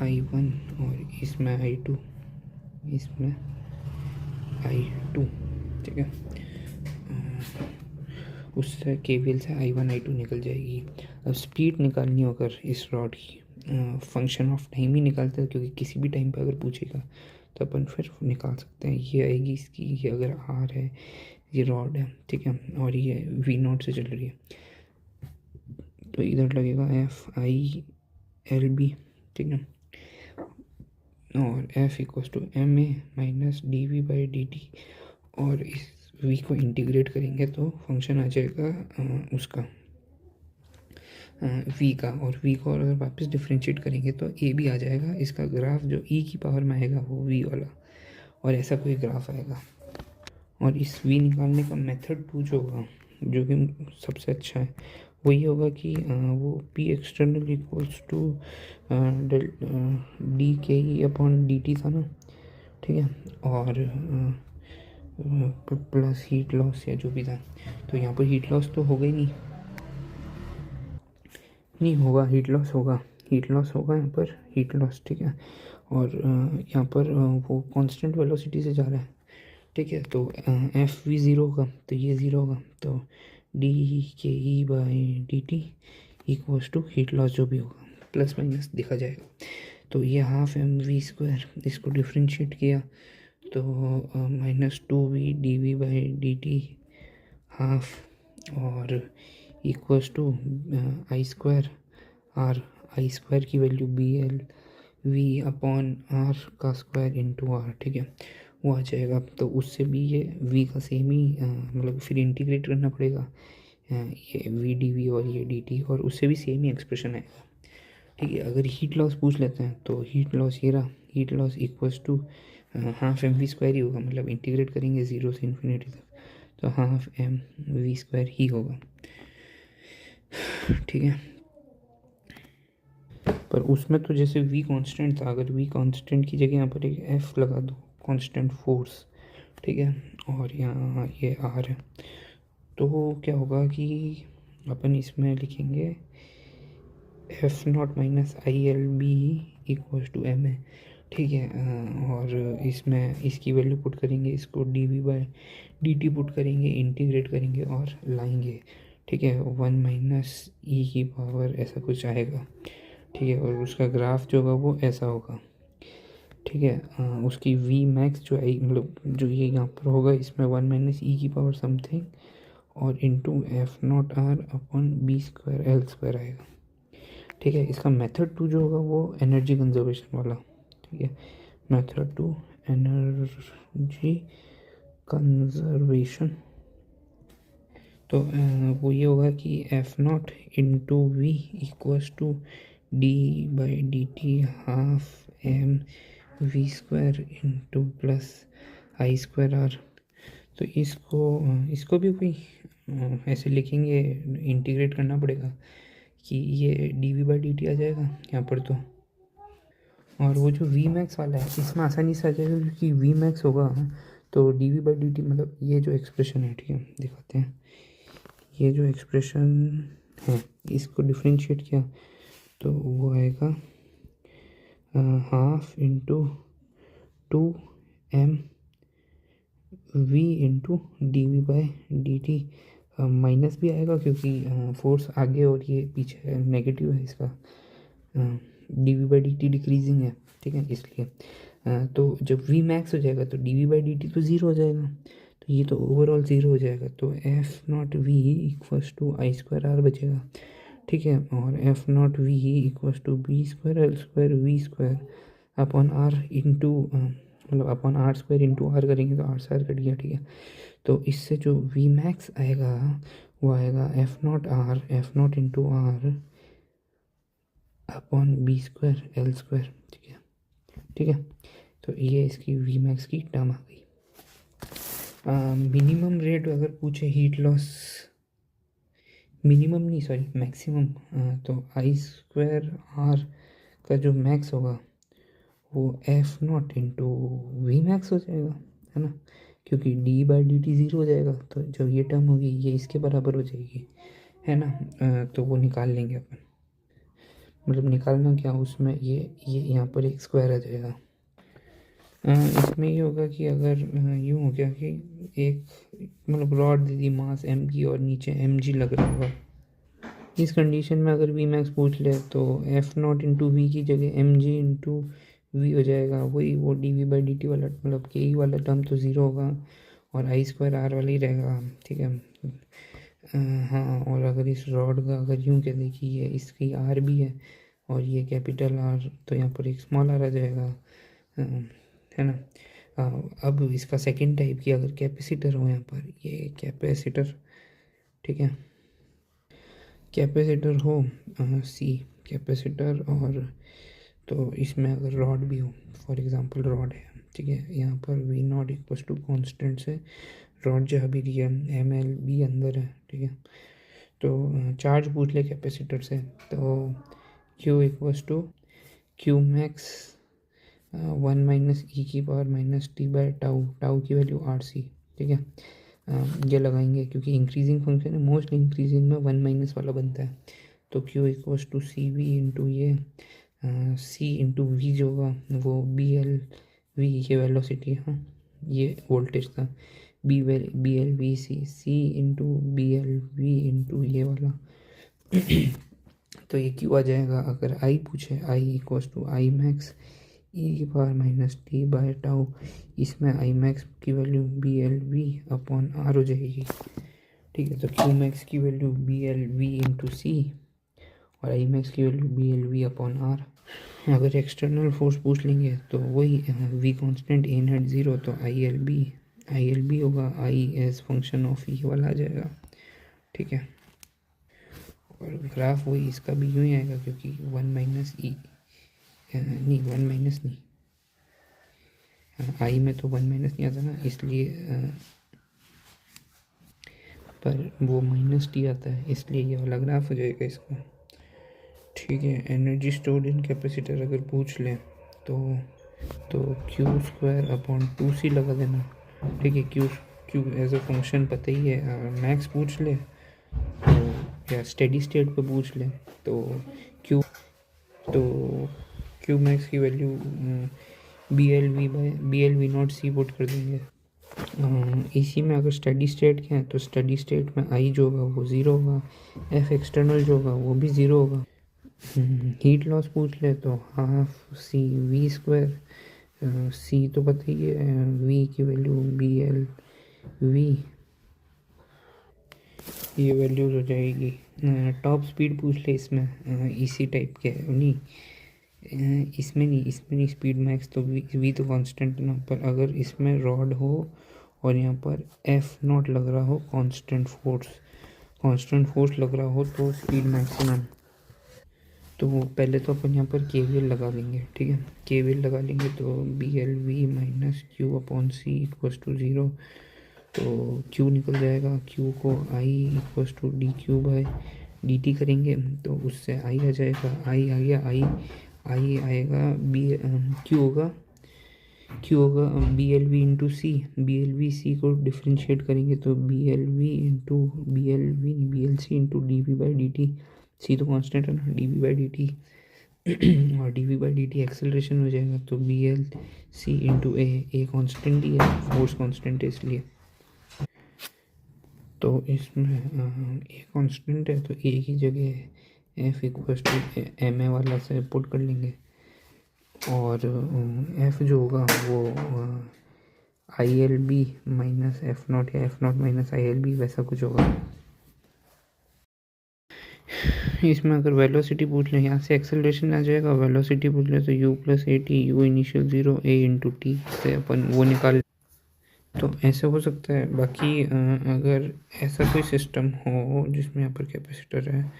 A: I1 और इसमें I2, इसमें I2, ठीक है। उससे KVL से I1 I2 निकल जाएगी। अब स्पीड निकालनी होकर इस रॉड की, फंक्शन ऑफ टाइम ही निकालते हैं, क्योंकि किसी भी टाइम पे अगर पूछेगा तो अपन फिर निकाल सकते हैं। ये आएगी इसकी, ये अगर आर है, ये रॉड है, ठीक है, और ये वी नॉट से चल रही है, तो इधर लगेगा एफ आई एल बी, ठीक है, और F equals to M A minus D V by D T, और इस वी को इंटीग्रेट करेंगे तो फंक्शन आ जाएगा उसका वी का, और वी को अगर वापस डिफ्रेंशिएट करेंगे तो ए भी आ जाएगा। इसका ग्राफ जो ई की पावर में आएगा वो वी वाला, और ऐसा कोई ग्राफ आएगा। और इस वी निकालने का मेथड 2 जो होगा, जो कि सबसे अच्छा है, वो ये होगा कि वो P external equals to del D K E upon D T था ना, ठीक है, और प्लस हीट लॉस या जो भी था। तो यहाँ पर हीट लॉस तो होगा ही नहीं होगा, हीट लॉस होगा, हीट लॉस होगा यहाँ पर, हीट लॉस, ठीक है। और यहाँ पर वो कांस्टेंट वेलोसिटी से जा रहा है, ठीक है, तो एफ वी ज़ीरो होगा, तो ये ज़ीरो होगा, तो D K E by D T equals to heat loss जो भी होगा प्लस माइनस दिखा जाएगा। तो ये हाफ एम वी स्क्वायर, इसको डिफ्रेंशिएट किया तो minus two V D V by D T half, और equals to I square R, I square की value B L V upon R का स्क्वायर इंटू आर, ठीक है, वो आ जाएगा। तो उससे भी ये वी का सेम ही मतलब फिर इंटीग्रेट करना पड़ेगा, ये वी डी वी और ये डी टी, और उससे भी सेम ही एक्सप्रेशन आएगा, ठीक है। अगर हीट लॉस पूछ लेते हैं तो हीट लॉस ये रहा, heat loss equals to half M V square ही होगा, मतलब इंटीग्रेट करेंगे ज़ीरो से इन्फिनिटी तक, तो हाफ एम वी स्क्वायर ही होगा, ठीक है। पर उसमें तो जैसे वी कांस्टेंट था, अगर वी कांस्टेंट की जगह यहाँ पर एक एफ लगा दो, कांस्टेंट फोर्स, ठीक है, और यहाँ ये आर है, तो क्या होगा कि अपन इसमें लिखेंगे F not minus I L B equals to M A, ठीक है, और इसमें इसकी वैल्यू पुट करेंगे, इसको D V by D T put करेंगे, इंटीग्रेट करेंगे और लाएंगे, ठीक है, वन माइनस ई की पावर ऐसा कुछ आएगा, ठीक है, और उसका ग्राफ जो होगा वो ऐसा होगा, ठीक है। उसकी वी मैक्स जो आई मतलब जो ये यहाँ पर होगा, इसमें वन माइनस ई की पावर समथिंग और into F naught R upon B square L square आएगा, ठीक है। इसका मेथड 2 जो होगा वो एनर्जी कंजर्वेशन वाला, ठीक है, मेथड 2 एनर्जी कंजर्वेशन। तो वो ये होगा कि F naught into V equals to D by D T half M V square into plus I square R. तो इसको भी कोई ऐसे लिखेंगे, इंटीग्रेट करना पड़ेगा कि ये D V by D T आ जाएगा यहाँ पर तो, और वो जो वी मैक्स वाला है इसमें आसानी से आ जाएगा, क्योंकि वी मैक्स होगा तो D V by D T मतलब ये जो एक्सप्रेशन है, ठीक है, दिखाते हैं, ये जो एक्सप्रेशन है इसको डिफ्रेंशिएट किया तो वो आएगा half into two M V into D V by D T, minus भी आएगा क्योंकि फोर्स आगे और ये पीछे नेगेटिव है, इसका D V by D T decreasing है, ठीक है, इसलिए तो जब वी मैक्स हो जाएगा तो D V by D T तो ज़ीरो हो जाएगा, तो ये तो ओवरऑल ज़ीरो हो जाएगा, तो F not V equals to I square R बचेगा, ठीक है, और F not V equals to B square L square V square upon R into मतलब upon R square into R करेंगे तो आर से आर कट गया, ठीक है। तो इससे जो वी मैक्स आएगा वो आएगा F naught into R upon B square L square, ठीक है, ठीक है। तो ये इसकी वी मैक्स की टर्म आ गई। मिनिमम रेट अगर पूछे हीट लॉस, मिनिमम नहीं सॉरी मैक्सिमम, तो आई स्क्वायर आर का जो मैक्स होगा वो F naught into V max हो जाएगा, है ना, क्योंकि D by D T zero हो जाएगा, तो जब ये टर्म होगी ये इसके बराबर हो जाएगी, है ना, तो वो निकाल लेंगे अपन, मतलब निकालना क्या, उसमें ये यहाँ पर एक स्क्वायर आ जाएगा। इसमें ये होगा कि अगर यूँ हो गया कि एक मतलब रॉड दे दी मास एम की और नीचे एम जी लग रहा होगा, इस कंडीशन में अगर वी मैक्स पूछ ले तो एफ नॉट इंटू वी की जगह एम जी इंटू वी हो जाएगा, वही वो D V by D T वाला, मतलब के ई वाला टर्म तो ज़ीरो होगा और आई स्क्वायर आर वाला ही रहेगा, ठीक है। हाँ, और अगर इस रॉड का अगर यूँ कह दें कि ये इसकी आर भी है और ये कैपिटल आर, तो यहाँ पर एक स्मॉल आर आ जाएगा, है ना। अब इसका सेकंड टाइप की अगर कैपेसिटर हो यहाँ पर, ये कैपेसिटर, ठीक है, कैपेसिटर हो सी कैपेसिटर, और तो इसमें अगर रॉड भी हो, फॉर एग्जांपल रॉड है, ठीक है, यहाँ पर V naught equal to constant से रॉड जहाँ भी रियल एम एल बी अंदर है, ठीक है। तो चार्ज पूछ ले कैपेसिटर से, तो Q equals to Q max 1 - e⁻टी/टाउ, टाउ की वैल्यू आर सी, ठीक है। ये लगाएंगे क्योंकि इंक्रीजिंग फंक्शन है, मोस्टली इंक्रीजिंग में 1 - वाला बनता है, तो Q equals to C V into ये सी इंटू वी जो होगा वो बी एल वी, ये वेलोसिटी है, हाँ, ये वोल्टेज था, B L V C, C into B L V into ये वाला तो ये क्यों आ जाएगा, अगर आई पूछे, I equals to I max e⁻t/टाउ, इसमें आई मैक्स की value B L V upon R हो जाएगी, ठीक है। तो क्यू मैक्स की value B L V into C और आई मैक्स की value B L V upon R. अगर एक्सटर्नल फोर्स पूछ लेंगे तो वही V constant A net zero, तो आई एल बी होगा I as function of E वाला आ जाएगा, ठीक है। और ग्राफ वही इसका भी यूँ ही आएगा क्योंकि 1 - नहीं 1 - नहीं, आई में तो 1 - नहीं आता ना, इसलिए पर वो -t आता है, इसलिए ये वाला ग्राफ हो जाएगा इसका, ठीक है। एनर्जी स्टोर्ड इन कैपेसिटर अगर पूछ लें तो क्यू स्क्वायर अपॉन 2c लगा देना, ठीक है। Q Q as a function पता ही है, मैक्स पूछ ले तो, या स्टेडी स्टेट पे पूछ ले तो क्यू तो क्यू मैक्स की value B L V naught C put कर देंगे। इसी में अगर स्टडी स्टेट के हैं तो स्टडी स्टेट में आई जो होगा वो ज़ीरो होगा, एफ एक्सटर्नल जो होगा वो भी ज़ीरो होगा। हीट लॉस पूछ ले तो हाफ सी वी स्क्वायर, सी तो पता ही है, वी की वैल्यू बी एल वी, ये वैल्यूज हो जाएगी। टॉप स्पीड पूछ ले इसमें, इसी टाइप के नहीं, इसमें नहीं स्पीड मैक्स तो वी तो कांस्टेंट ना, पर अगर इसमें रॉड हो और यहाँ पर एफ नॉट लग रहा हो, कांस्टेंट फोर्स लग रहा हो तो स्पीड मैक्सिमम, तो पहले तो अपन यहाँ पर के वी एल लगा लेंगे, ठीक है। के वी एल लगा लेंगे तो B L V minus Q upon C equals to zero, तो क्यू निकल जाएगा, क्यू को I equals to D Q by D T करेंगे तो उससे आई आ जाएगा, आई आ गया, आई आएगा बी क्यू होगा B L V into C, B L V C को डिफ्रेंशिएट करेंगे तो B L V into B L C into D V by D T, C तो कांस्टेंट है ना, D V by D T और D V by D T acceleration हो जाएगा, तो B L C into A constant ही है, force constant है इसलिए, तो इसमें ए कांस्टेंट है तो ए की जगह F equal to M A वाला से पुट कर लेंगे, और एफ जो होगा वो I L B minus F not या F not minus I L B, वैसा कुछ होगा। इसमें अगर वेलोसिटी पूछ लें, यहाँ से एक्सेलरेशन आ जाएगा, वेलोसिटी पूछ लें तो you plus A T, you initial zero, A into T से अपन वो निकाल, तो ऐसे हो सकता है। बाकी अगर ऐसा कोई सिस्टम हो जिसमें यहाँ पर कैपेसिटर है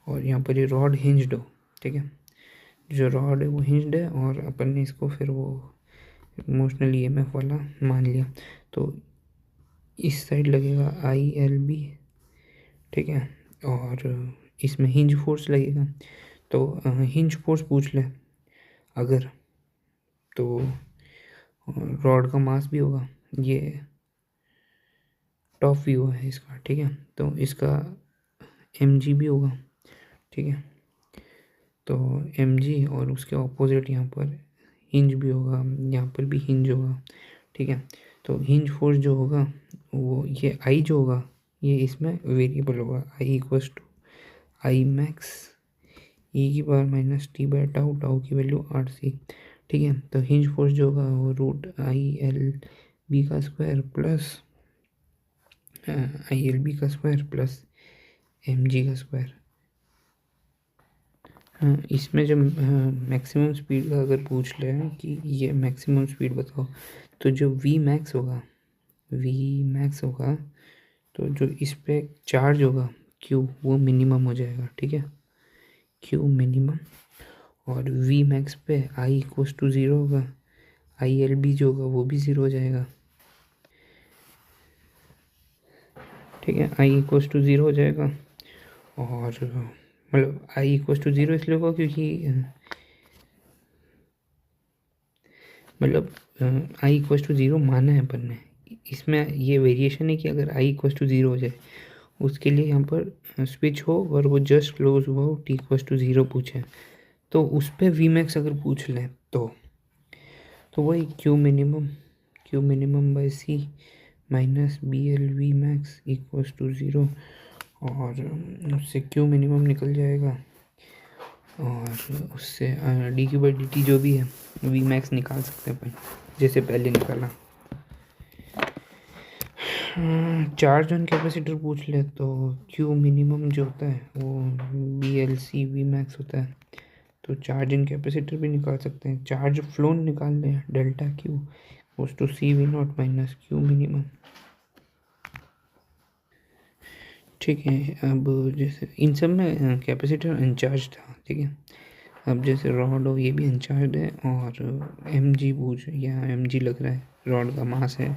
A: और यहाँ पर ये रॉड हिंज्ड हो, ठीक है, जो रॉड है वो हिंज्ड है और अपन ने इसको फिर वो इमोशनल ईएमएफ वाला मान लिया, तो इस साइड लगेगा आई एल बी, ठीक है, और इसमें हिंज फोर्स लगेगा, तो हिंज फोर्स पूछ ले अगर, तो रॉड का मास भी होगा, ये टॉप व्यू है इसका, ठीक है, तो इसका एम जी भी होगा, ठीक है, तो एम जी और उसके ऑपोजिट यहाँ पर हिंज भी होगा, यहाँ पर भी हिंज होगा, ठीक है। तो हिंज फोर्स जो होगा वो ये आई जो होगा ये इसमें वेरिएबल होगा, I equals to I max e⁻t/टाउ, टाउ की वैल्यू RC। ठीक है, तो हिंज फोर्स जो होगा वो √ILB का स्क्वायर प्लस ILB का स्क्वायर प्लस mg का स्क्वायर। हाँ, इसमें जब मैक्सिमम स्पीड का अगर पूछ ले कि ये मैक्सिमम स्पीड बताओ, तो जो वी मैक्स होगा तो जो इस पे चार्ज होगा Q वो मिनिमम हो जाएगा। ठीक है, Q मिनिमम, और वी मैक्स पे I = 0 होगा, ILB जो होगा वो भी 0 हो जाएगा। ठीक है, I = 0 हो जाएगा, और मतलब I = 0 इसलिए होगा क्योंकि मतलब I = 0 माना है अपन ने। इसमें ये वेरिएशन है कि अगर I = 0 हो जाए उसके लिए यहाँ पर स्विच हो और वो जस्ट क्लोज हुआ हो, T = 0 पूछे, तो उस पर वी मैक्स अगर पूछ लें तो वही Q minimum/C minus BL V max = 0, और उससे Q मिनिमम निकल जाएगा, और उससे dQ/dt जो भी है वी मैक्स निकाल सकते हैं अपन, जैसे पहले निकाला। चार्ज ऑन कैपेसिटर पूछ ले तो Q मिनिमम जो होता है वो BLC V max होता है, तो चार्ज इन कैपेसिटर भी निकाल सकते हैं। चार्ज फ्लो निकाल लें, ΔQ = CV0 minus Q minimum. ठीक है, अब जैसे इन सब में कैपेसिटर अनचार्ज था। ठीक है, अब जैसे रॉड हो, ये भी अनचार्ज है, और mg पूछ या mg लग रहा है, रॉड का मास है,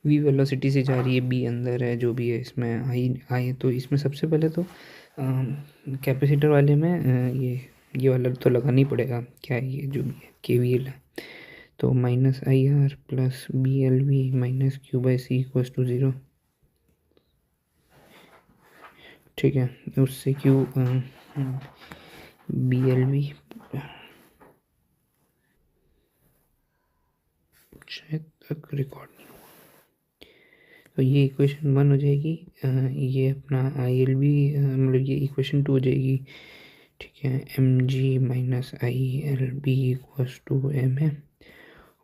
A: v वेलोसिटी से जा रही है, b अंदर है, जो भी है इसमें आई। तो इसमें सबसे पहले तो कैपेसिटर वाले में ये वाला तो लगाना ही पड़ेगा, क्या है ये जो भी है, KVL है, तो -IR plus BLV minus Q/C = 0। ठीक है, उससे BLV शायद तक रिकॉर्ड नहीं हुआ, तो ये इक्वेशन 1 हो जाएगी। ये अपना ILB मतलब ये इक्वेशन 2 हो जाएगी। ठीक है, mg माइनस ILB = m है,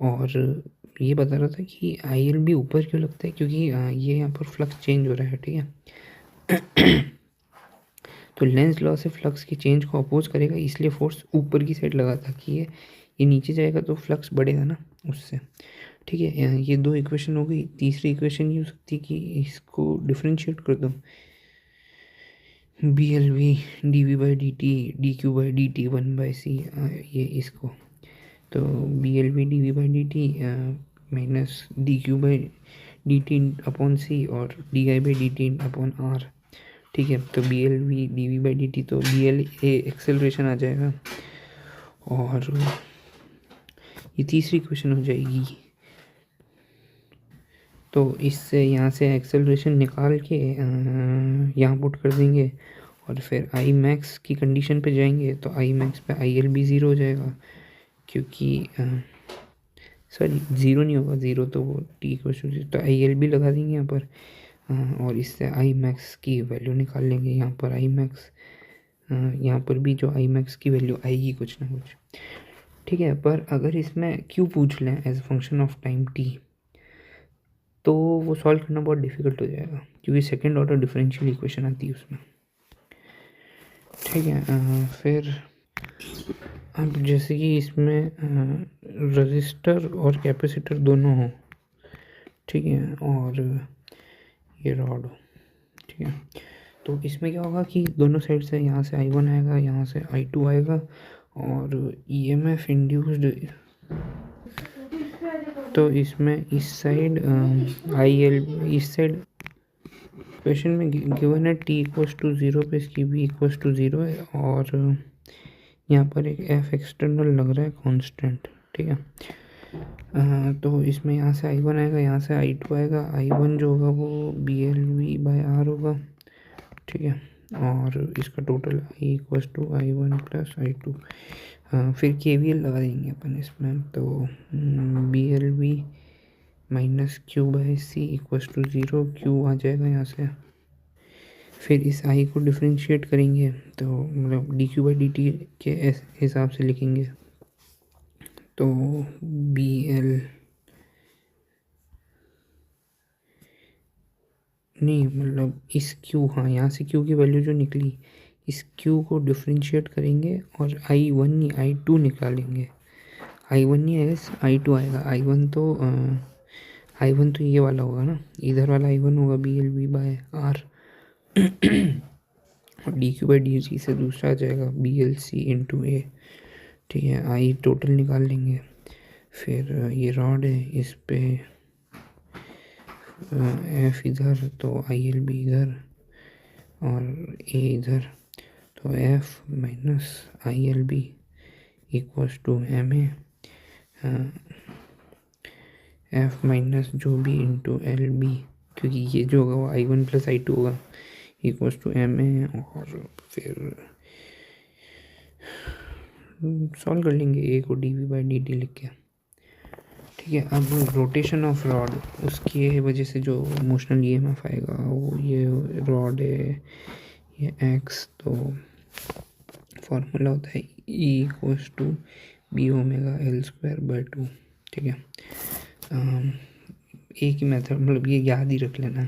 A: और ये बता रहा था कि ILB ऊपर क्यों लगता है, क्योंकि ये यहाँ पर फ्लक्स चेंज हो रहा है। ठीक है, तो लेंस लॉ से फ्लक्स के चेंज को अपोज करेगा, इसलिए फोर्स ऊपर की साइड लगा था कि ये नीचे जाएगा तो फ्लक्स बढ़ेगा ना उससे। ठीक है, ये 2 इक्वेशन हो गई। तीसरी इक्वेशन ये हो सकती है कि इसको डिफरेंशिएट कर दो, BLV dV/dt dQ/dt 1/c, ये इसको, तो BLV dV/dt माइनस dQ/dt/c और dI/dt/r। ठीक है, तो BLV dV/dt, तो BL एक्सेलरेशन आ जाएगा, और ये तीसरी क्वेश्चन हो जाएगी। तो इससे यहाँ से एक्सेलरेशन निकाल के यहाँ पुट कर देंगे, और फिर आई मैक्स की कंडीशन पे जाएंगे, तो आई मैक्स पे ILB 0 हो जाएगा, क्योंकि सॉरी 0 नहीं होगा, 0 तो वो T = तो ILB लगा देंगे यहाँ पर, और इससे आई मैक्स की वैल्यू निकाल लेंगे। यहाँ पर आई मैक्स, यहाँ पर भी जो आई मैक्स की वैल्यू आएगी कुछ ना कुछ। ठीक है, पर अगर इसमें क्यों पूछ लें as function of time t, तो वो सॉल्व करना बहुत डिफिकल्ट हो जाएगा, क्योंकि सेकेंड ऑर्डर डिफरेंशियल इक्वेशन आती है उसमें। ठीक है, फिर अब जैसे कि इसमें रजिस्टर और कैपेसिटर दोनों हो, ठीक है, और ये रॉड हो। ठीक है, तो इसमें क्या होगा कि दोनों साइड से, यहाँ से I1 आएगा, यहाँ से I2 आएगा, और EMF इंड्यूस्ड, तो इसमें इस साइड इस साइड क्वेश्चन में गिवन है T = 0 पे इसकी V = 0 है, और यहाँ पर एक F एक्सटर्नल लग रहा है कांस्टेंट। ठीक है, तो इसमें यहाँ से I1 आएगा, यहाँ से I2 आएगा। I1 जो होगा वो BLV/R होगा। ठीक है, और इसका टोटल I = I1 + I2। फिर KVL लगा देंगे अपन इसमें, तो BLV माइनस Q/C = 0, Q आ जाएगा यहाँ से, फिर इस आई को डिफ्रेंशिएट करेंगे तो मतलब D Q by D T के हिसाब से लिखेंगे। तो बी एल नहीं, मतलब इस क्यू, हाँ यहाँ से क्यू की वैल्यू जो निकली, इस क्यू को डिफ्रेंशिएट करेंगे और आई वन नहीं आई टू निकालेंगे। आई वन नहीं आएगा, आई टू आएगा। आई वन तो ये वाला होगा ना, इधर वाला आई वन होगा B L V by R और D Q by D C से दूसरा आ जाएगा B L C into A. ठीक है, आई टोटल निकाल लेंगे। फिर ये रॉड है, इस पे एफ इधर तो आई एल बी इधर और ए इधर, तो F minus I L B equals to M A F minus जो भी इंटू एल बी, क्योंकि ये जो होगा वो I one plus I two होगा, इक्वल्स टू एम ए। और फिर सॉल्व कर लेंगे ए को D V by D T लिख के। ठीक है, अब रोटेशन ऑफ रॉड, उसकी वजह से जो मोशनल ई एम एफ आएगा वो, ये रॉड है ये एक्स, तो फॉर्मूला होता है E equals to B omega L square by two. ठीक है, ए की मेथड मतलब ये याद ही रख लेना,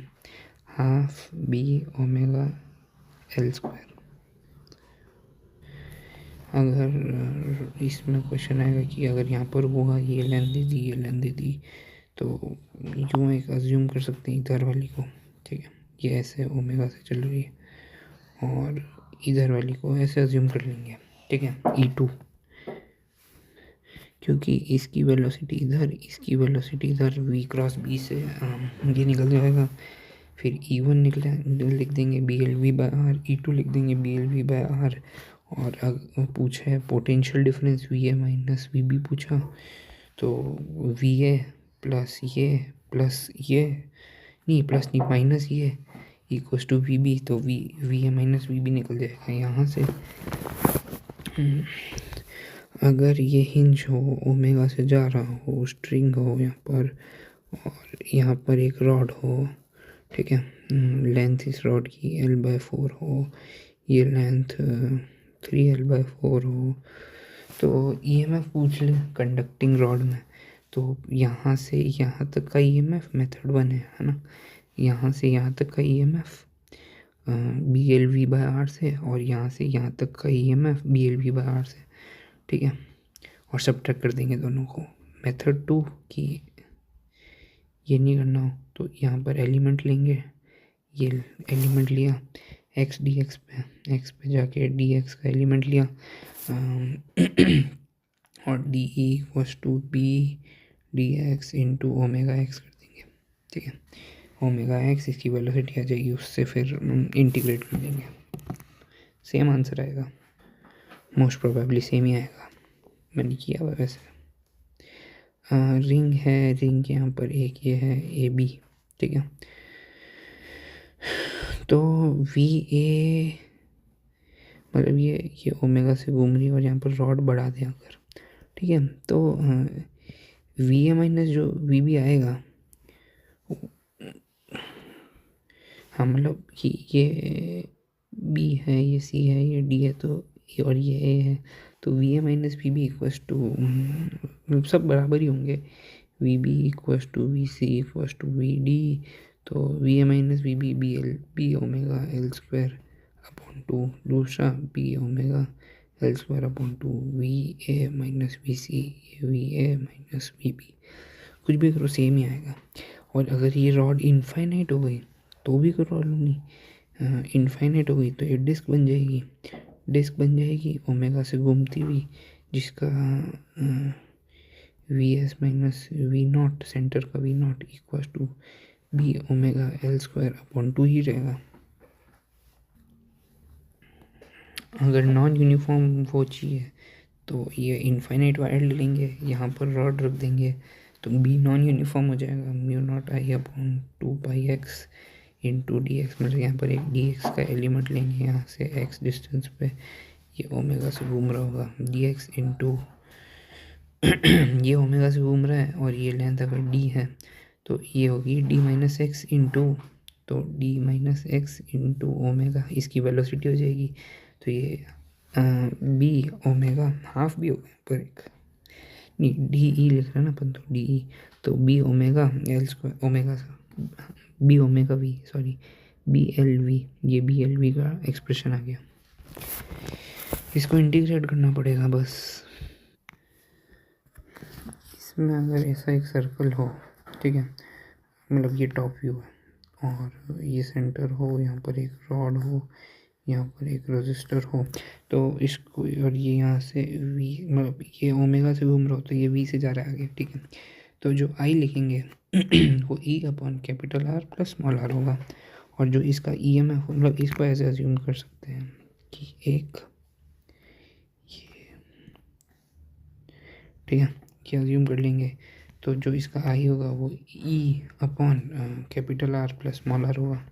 A: half B omega L square. अगर इसमें क्वेश्चन आएगा कि अगर यहाँ पर होगा ये लेंथ दे दी, ये लेंथ दे दी, तो यूँ एक अज्यूम कर सकते हैं इधर वाली को। ठीक है, ये ऐसे ओमेगा से चल रही है और इधर वाली को ऐसे अज्यूम कर लेंगे। ठीक है, ई टू, क्योंकि इसकी वेलोसिटी इधर, इसकी वेलोसिटी इधर, वी क्रॉस बी से ये निकल जाएगा। फिर ई वन निकला लिख देंगे B L V by R, E two लिख देंगे B L V by R. और अगर पूछा है potential difference V A minus V B पूछा, तो वी ए प्लस ये नहीं, प्लस नहीं माइनस ये इक्वल्स टू वी बी, तो V A minus V B निकल जाएगा यहाँ से। अगर ये हिंज हो, ओमेगा से जा रहा हो, स्ट्रिंग हो यहाँ पर, और यहाँ पर एक रॉड हो, ठीक है, लेंथ इस रॉड की एल बाई फोर हो, ये लेंथ 3L/4 हो, तो ईएमएफ पूछ ले कंडक्टिंग रॉड में, तो यहाँ से यहाँ तक का ईएमएफ मेथड वन है ना, यहाँ से यहाँ तक का EMF B L V by R से, और यहाँ से यहाँ तक का EMF B L V by R से। ठीक है, और सब्ट्रैक्ट कर देंगे दोनों को। मेथड टू की ये नहीं करना हो तो यहाँ पर एलिमेंट लेंगे, ये एलिमेंट लिया एक्स डी एक्स पे जाके डी एक्स का एलिमेंट लिया और D E equals to B D X into omega X कर देंगे। ठीक है, ओमेगा एक्स इसकी वेलोसिटी आ जाएगी, उससे फिर इंटीग्रेट कर देंगे, सेम आंसर आएगा, मोस्ट प्रोबेबली सेम ही आएगा, मैंने किया हुआ वैसे। रिंग है, रिंग यहाँ पर एक ये है ए बी। ठीक है, तो वी ए मतलब ये ओमेगा से घूम रही है और यहाँ पर रॉड बढ़ा दें अगर, ठीक है, तो वी ए माइनस जो वी बी आएगा, हाँ मतलब ये बी है, ये सी है, ये डी है, तो और ये ए है, तो V A minus V B equals to, मतलब सब बराबर ही होंगे, V B equals to V C equals to V D, तो V A minus V B B L B omega L square upon two, दूसरा B omega L square upon two V A minus V C V A minus V B, कुछ भी करो same ही आएगा। और अगर ये रॉड इनफाइनाइट हो गई तो भी कोई प्रॉब्लम नहीं, इनफाइनाइट हो गई तो ये डिस्क बन जाएगी, डिस्क बन जाएगी ओमेगा से घूमती हुई, जिसका V S minus V not, center का V not equals to B omega L square upon two ही रहेगा। अगर नॉन यूनिफॉर्म वो चाहिए तो ये इनफाइनाइट वायर ले लेंगे, यहाँ पर रॉड रख देंगे, तो बी नॉन यूनिफॉर्म हो जाएगा, mu not I upon two pi x into D x, मतलब यहाँ पर एक डी एक्स का एलिमेंट लेंगे, यहाँ से एक्स डिस्टेंस पे ये ओमेगा से घूम रहा होगा, डी एक्स इंटू ये ओमेगा से घूम रहा है और ये लेंथ अगर डी है तो ये होगी डी माइनस एक्स इंटू तो D minus x into omega इसकी वेलोसिटी हो जाएगी। तो ये बी ओमेगा हाफ भी होगा पर एक नहीं डी ई लिख रहा है ना अपन, तो डी ई तो B omega L square omega B omega V sorry B L V, ये बी एल वी का एक्सप्रेशन आ गया। इसको इंटीग्रेट करना पड़ेगा बस। इसमें अगर ऐसा एक सर्कल हो, ठीक है, मतलब ये टॉप व्यू है और ये सेंटर हो, यहाँ पर एक रॉड हो, यहाँ पर एक रजिस्टर हो, तो इसको और ये यहाँ से वी मतलब ये ओमेगा से घूम रहा हो तो ये वी से जा रहा है आगे, ठीक है। तो जो आई लिखेंगे वो E upon capital R plus small R होगा। और जो इसका ई एम एफ मतलब इसको ऐसे अज्यूम कर सकते हैं कि एक ये, ठीक है, ये अज्यूम कर लेंगे। तो जो इसका आई होगा वो E upon capital R plus small R होगा।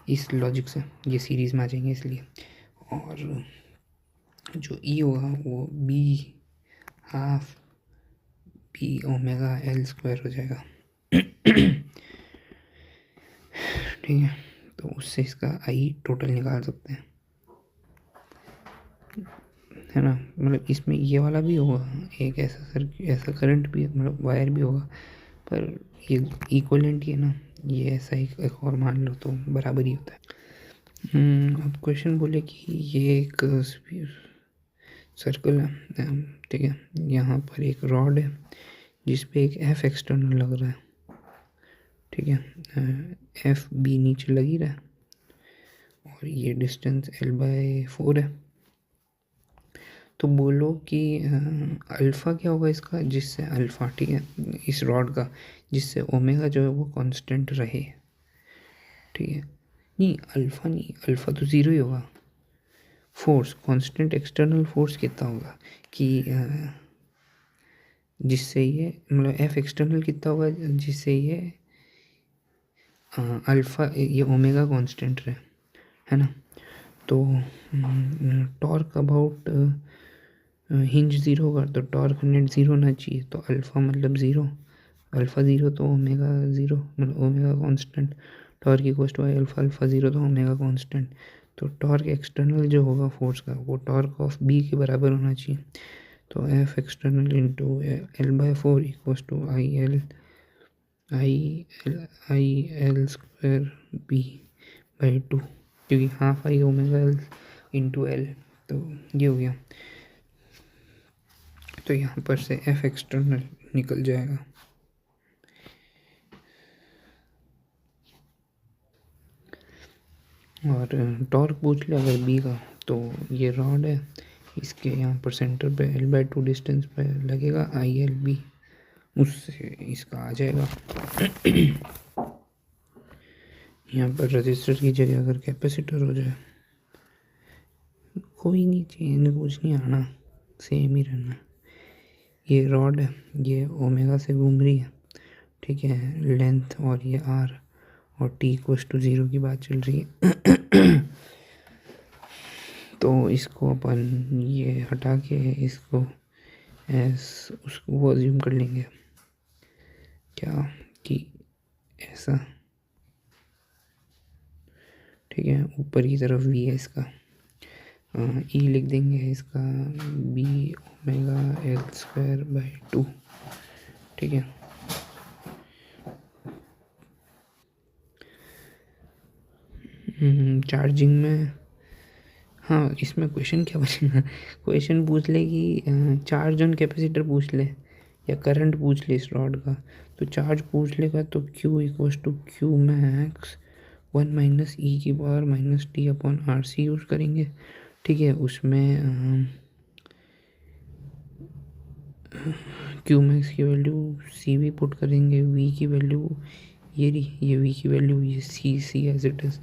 A: इस लॉजिक से ये सीरीज़ में आ जाएंगे इसलिए। और जो ई होगा वो B half B omega L square हो जाएगा, ठीक है। तो उससे इसका आई टोटल निकाल सकते हैं, है ना। मतलब इसमें ये वाला भी होगा एक ऐसा करंट भी मतलब वायर भी होगा, पर ये इक्वलेंट ही है ना, ये ऐसा एक और मान लो तो बराबर ही होता है। अब क्वेश्चन बोले कि ये एक सर्कल है, ठीक है, यहाँ पर एक रॉड है जिस पे एक एफ एक्सटर्नल लग रहा है, ठीक है, एफ बी नीचे लग ही रहा है और ये डिस्टेंस L/4 है। तो बोलो कि अल्फ़ा क्या होगा इसका, जिससे अल्फ़ा, ठीक है, इस रॉड का जिससे ओमेगा जो है वो कांस्टेंट रहे, ठीक है। नहीं अल्फ़ा नहीं, अल्फ़ा तो ज़ीरो ही होगा। फोर्स कांस्टेंट एक्सटर्नल फोर्स कितना होगा कि जिससे ये मतलब एफ एक्सटर्नल कितना होगा जिससे ये अल्फ़ा ये ओमेगा कांस्टेंट रहे, है ना। तो टॉर्क अबाउट हिंज ज़ीरो होगा तो टॉर्क नेट ज़ीरो होना चाहिए। तो अल्फ़ा मतलब ज़ीरो, अल्फ़ा ज़ीरो तो ओमेगा ज़ीरो मतलब omega constant, torque equals to alpha, alpha zero तो ओमेगा कांस्टेंट। तो टॉर्क एक्सटर्नल जो होगा फोर्स का वो टॉर्क ऑफ बी के बराबर होना चाहिए। तो F external into L/4 equals to I L square B by 2, क्योंकि half I omega L into L, तो ये हो गया। तो यहाँ पर से एफ एक्सटर्नल निकल जाएगा। और टॉर्क पूछ लिया अगर बी का, तो ये रॉड है, इसके यहाँ पर सेंटर पे L/2 डिस्टेंस पे लगेगा ILB, उससे इसका आ जाएगा। यहाँ पर रजिस्टर की जगह अगर कैपेसिटर हो जाए, कोई नहीं, चेंज कुछ नहीं आना, सेम ही रहना। ये रॉड है, ये ओमेगा से घूम रही है, ठीक है, लेंथ, और ये आर और टी इक्वल्स टू 0 की बात चल रही है। तो इसको अपन ये हटा के इसको उसको वो अज्यूम कर लेंगे क्या कि ऐसा, ठीक है, ऊपर की तरफ वी है इसका, ई लिख देंगे इसका B omega L square by 2, ठीक है। चार्जिंग में, हाँ इसमें क्वेश्चन क्या बचेगा, क्वेश्चन पूछ ले कि चार्ज ऑन कैपेसिटर पूछ ले या करंट पूछ ले इस रॉड का। तो चार्ज पूछ लेगा तो Q equals to Q max 1 minus E की power minus T upon R C use करेंगे, ठीक है। उसमें क्यू मैक्स की वैल्यू सी भी पुट करेंगे, वी की वैल्यू ये वी की वैल्यू ये सी एज इट इज़,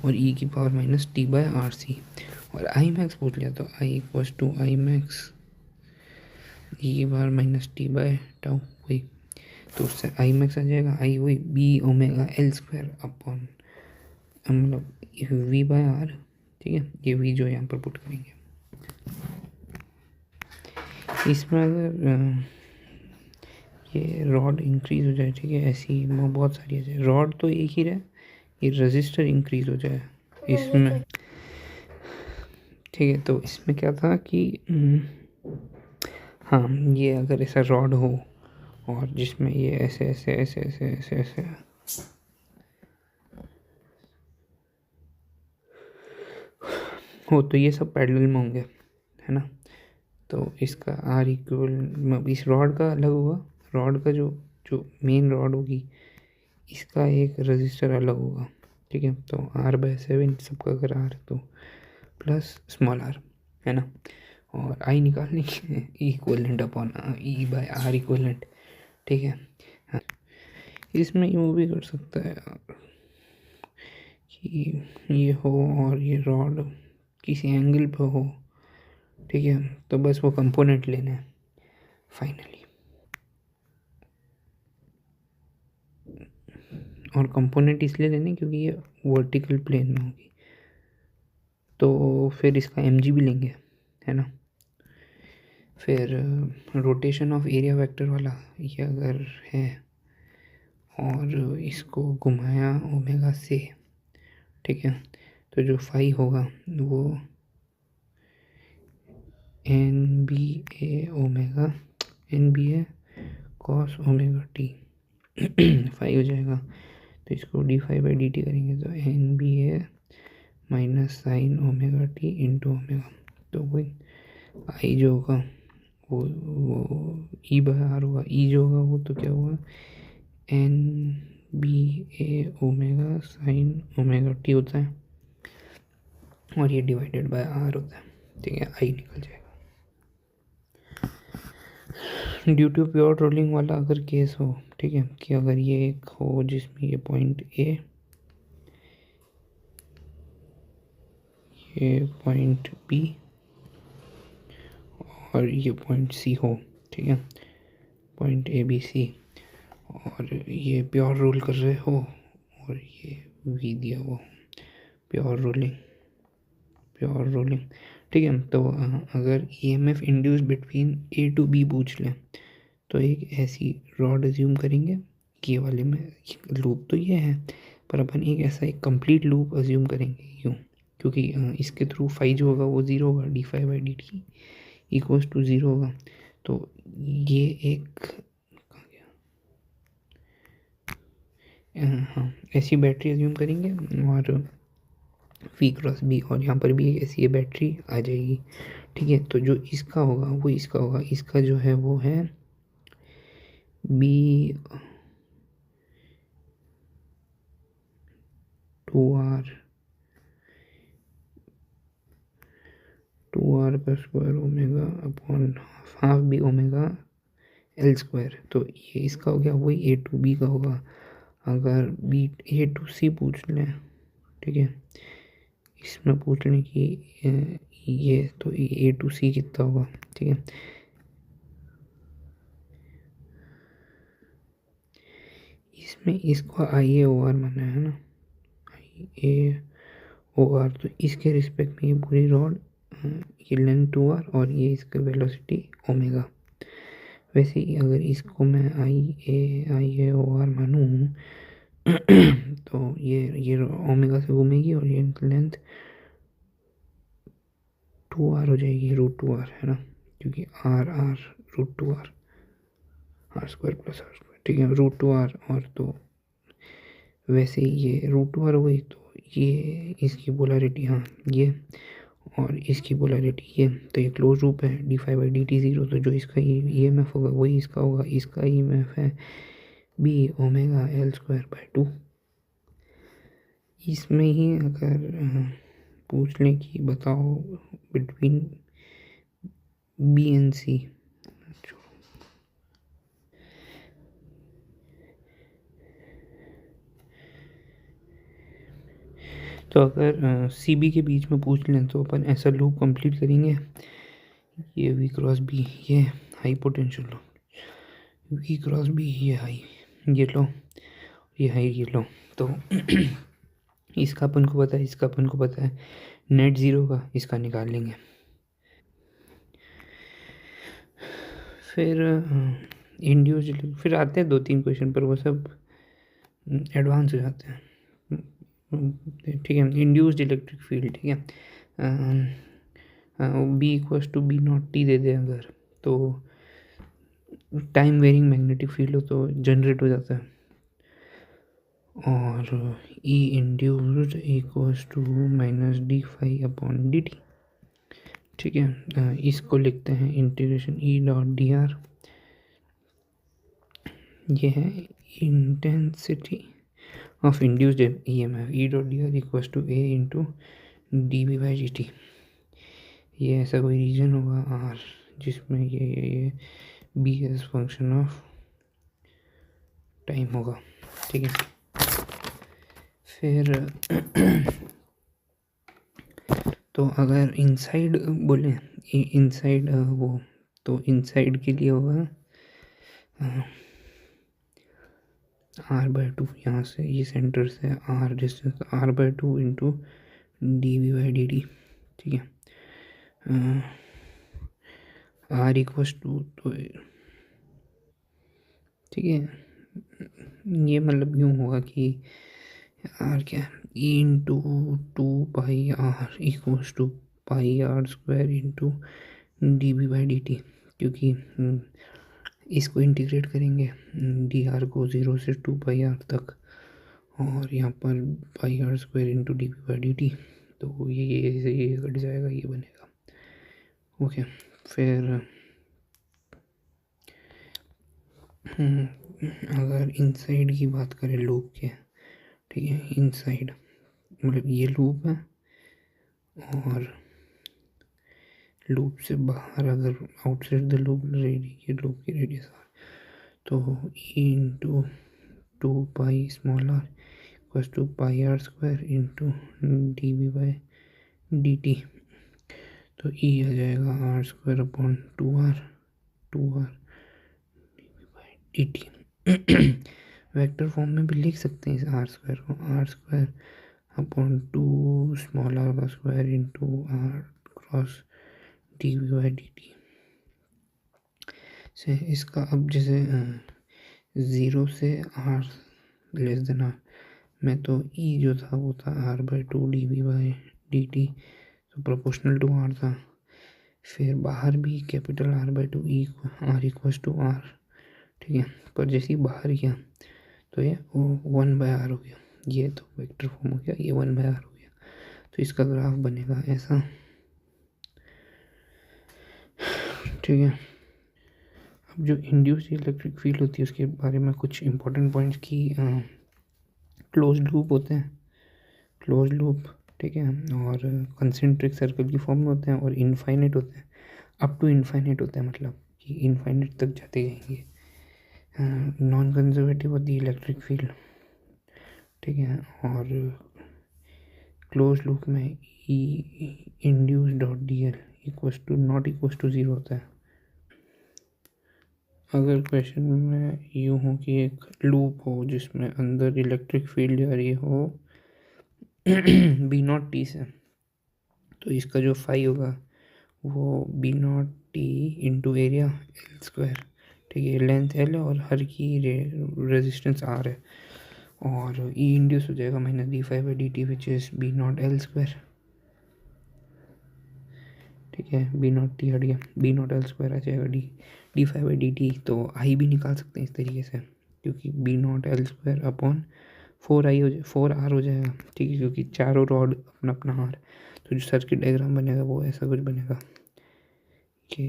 A: और ई की power minus T by R C. और आई मैक्स पूछ लिया तो I equals to I max E की power minus T by tau, वही, तो उससे आई मैक्स आ जाएगा, आई वही B omega L square upon मतलब वी बाय आर, ठीक है। ये वी जो यहाँ पर पुट करेंगे, इसमें अगर ये रॉड इंक्रीज हो जाए, ठीक है, ऐसी बहुत सारी आ जाए, रॉड तो एक ही रहे, ये रजिस्टर इंक्रीज हो जाए इसमें। ठीक है, तो इसमें क्या था कि हाँ, ये अगर ऐसा रॉड हो और जिसमें ये ऐसे ऐसे ऐसे ऐसे ऐसे ऐसे हो, तो ये सब पैरेलल में होंगे, है ना। तो इसका आर इक्वल, इस रॉड का अलग होगा, रॉड का जो जो मेन रॉड होगी इसका एक रजिस्टर अलग होगा। ठीक है, तो R/7 सबका अगर R है तो प्लस स्मॉल r, है ना। और आई निकालनी है इक्वलेंट अपॉन E/R इक्वलेंट। ठीक है, हाँ, इसमें यूँ भी कर सकता है कि ये हो और ये रॉड किसी एंगल पे हो। ठीक है, तो बस वो कंपोनेंट लेना है फाइनली, और कंपोनेंट इसलिए लेने क्योंकि ये वर्टिकल प्लेन में होगी। तो फिर इसका mg भी लेंगे, है ना। फिर रोटेशन ऑफ एरिया वेक्टर वाला ये अगर है और इसको घुमाया ओमेगा से, ठीक है, तो जो फाई होगा वो NBA cos omega T phi हो जाएगा। तो इसको d∅/dt करेंगे तो NBA minus sine omega T into omega. तो वही आई जो होगा वो E/R होगा। ई जो होगा वो तो क्या हुआ, NBA omega sine omega T होता है, और ये डिवाइडेड बाय R होता है। ठीक है, आई निकल जाएगा। ड्यू टू प्योर रोलिंग वाला अगर केस हो, ठीक है, कि अगर ये एक हो जिसमें ये पॉइंट ए, ये पॉइंट बी और ये पॉइंट सी हो, ठीक है, पॉइंट ABC, और ये प्योर रोल कर रहे हो और ये वी दिया हुआ प्योर रोलिंग। ठीक है, तो अगर EMF induce between A to B पूछ लें तो एक ऐसी रॉड अज्यूम करेंगे, ये वाले में लूप तो ये है, पर अपन एक ऐसा एक कंप्लीट लूप अज्यूम करेंगे यूँ, क्योंकि इसके थ्रू फाई जो होगा वो ज़ीरो होगा, d∅/dt इक्वल्स टू ज़ीरो होगा। तो ये एक हाँ, ऐसी बैटरी अज्यूम करेंगे और V×B, और यहाँ पर भी एक ऐसी बैटरी आ जाएगी। ठीक है, तो जो इसका होगा वो इसका होगा, इसका जो है वो है B/2R का square omega upon half B omega L²। तो ये इसका हो गया, वही A to B का होगा। अगर A to C पूछ लें, ठीक है, इसमें पूछ लें कि ये तो A to C कितना होगा। ठीक है, इसमें इसको IA/OR माना है ना, IA/OR, तो इसके रिस्पेक्ट में ये पूरी रॉड, ये लेंथ 2R और ये इसका वेलोसिटी ओमेगा। वैसे ही अगर इसको मैं IA/OR मानूँ तो ये ओमेगा से घूमेगी और ये लेंथ 2R हो जाएगी, √2R, है ना, क्योंकि R √2R, R² + R²। ठीक है, √2R, और तो वैसे ही ये √2R हो गई, तो ये इसकी पोलैरिटी, हाँ ये, और इसकी पोलैरिटी ये, तो ये क्लोज लूप है, d∅/dt 0। तो जो इसका EMF होगा वही इसका होगा, इसका EMF है B ओमेगा L²/2। इसमें ही अगर पूछ लें कि बताओ बिटवीन B एंड C, तो अगर CB के बीच में पूछ लें तो अपन ऐसा लूप कंप्लीट करेंगे। ये V×B, ये हाई पोटेंशियल लो, V×B ये हाई, ये लो, ये हाई, ये लो। तो इसका अपन को पता है, इसका अपन को पता है, नेट ज़ीरो का इसका निकाल लेंगे। फिर इंडिविजुअली फिर आते हैं 2-3 क्वेश्चन पर, वो सब एडवांस हो जाते हैं। ठीक है, इंड्यूस्ड इलेक्ट्रिक फील्ड, ठीक है, B equals to B not T दे दे अगर, तो टाइम वेरिंग मैग्नेटिक फील्ड हो तो जनरेट हो जाता है, और E induced equals to minus D phi upon D T, ठीक है। इसको लिखते हैं integration E dot D R, ये है intensity of induced E M F, E dot D R equals to A into D B by D T. ये ऐसा कोई रीजन होगा आर जिसमें ये B as function of time होगा, ठीक है। फिर तो अगर इनसाइड बोले, इनसाइड वो, तो इनसाइड के लिए होगा r/2, यहाँ से ये सेंटर से r distance r/2 into D V by D T, ठीक है। r इक्वल्स टू, तो ठीक है, ये मतलब यूँ होगा कि r क्या, e into 2πr equals to πr² into D B by D T, क्योंकि इसको इंटीग्रेट करेंगे डी आर को 0 से 2πr तक, और यहाँ पर πr² into D B by D T, तो ये कट जाएगा, ये बनेगा, ओके। फिर अगर इनसाइड की बात करें लूप के, ठीक है, इनसाइड मतलब ये लूप है, और लूप से बाहर अगर आउटसाइड द लूप ये लूप की रेडियस आर, तो E into 2π r equals to πr² into D B by D T, तो ई आ जाएगा r² upon 2r D B by D T. Vector form में भी लिख सकते हैं इस r² को, r² अपॉन 2 स्मॉल r का square into r cross D V by D T से। इसका अब जैसे 0 से r लेस देन r में, तो ई जो था वो था r/2 D V by D T, तो प्रोपोर्शनल टू r था। फिर बाहर भी capital r/2 E r equals to r, ठीक है, पर जैसे ही बाहर किया तो ये 1/r हो गया, ये तो वेक्टर फॉर्म हो गया, ये 1/r हो गया, तो इसका ग्राफ बनेगा ऐसा, ठीक है। अब जो इंड्यूस्ड इलेक्ट्रिक फील्ड होती है उसके बारे में कुछ इंपॉर्टेंट पॉइंट्स की, क्लोज लूप होते हैं, क्लोज लूप, ठीक है, और कंसेंट्रिक सर्कल की फॉर्म में होते हैं, और इनफाइनाइट होते हैं, अप टू इनफाइनाइट होते हैं, मतलब कि इनफाइनाइट तक जाते जाएंगे। नॉन कंजर्वेटिव होती है इलेक्ट्रिक फील्ड, ठीक है, और क्लोज लूप में E induce dot D L equals to not equals to 0 होता है। अगर क्वेश्चन में यूँ हो कि एक लूप हो जिसमें अंदर इलेक्ट्रिक फील्ड जा रही हो बी नॉट टी से, तो इसका जो फाई होगा वो B not T into area L², ठीक है, लेंथ L है और हर की रेजिस्टेंस R है, और ई इंड्यूस हो जाएगा minus D phi by D T which is B naught L², ठीक है, बी नॉट टी हट गया, बी नॉट L² आ जाएगा D phi by D T, तो आई भी निकाल सकते हैं इस तरीके से, क्योंकि B naught L² upon 4r हो जाएगा, ठीक है, क्योंकि चारों रॉड अपना अपना r, तो जो सर्किट डायग्राम बनेगा वो ऐसा कुछ बनेगा कि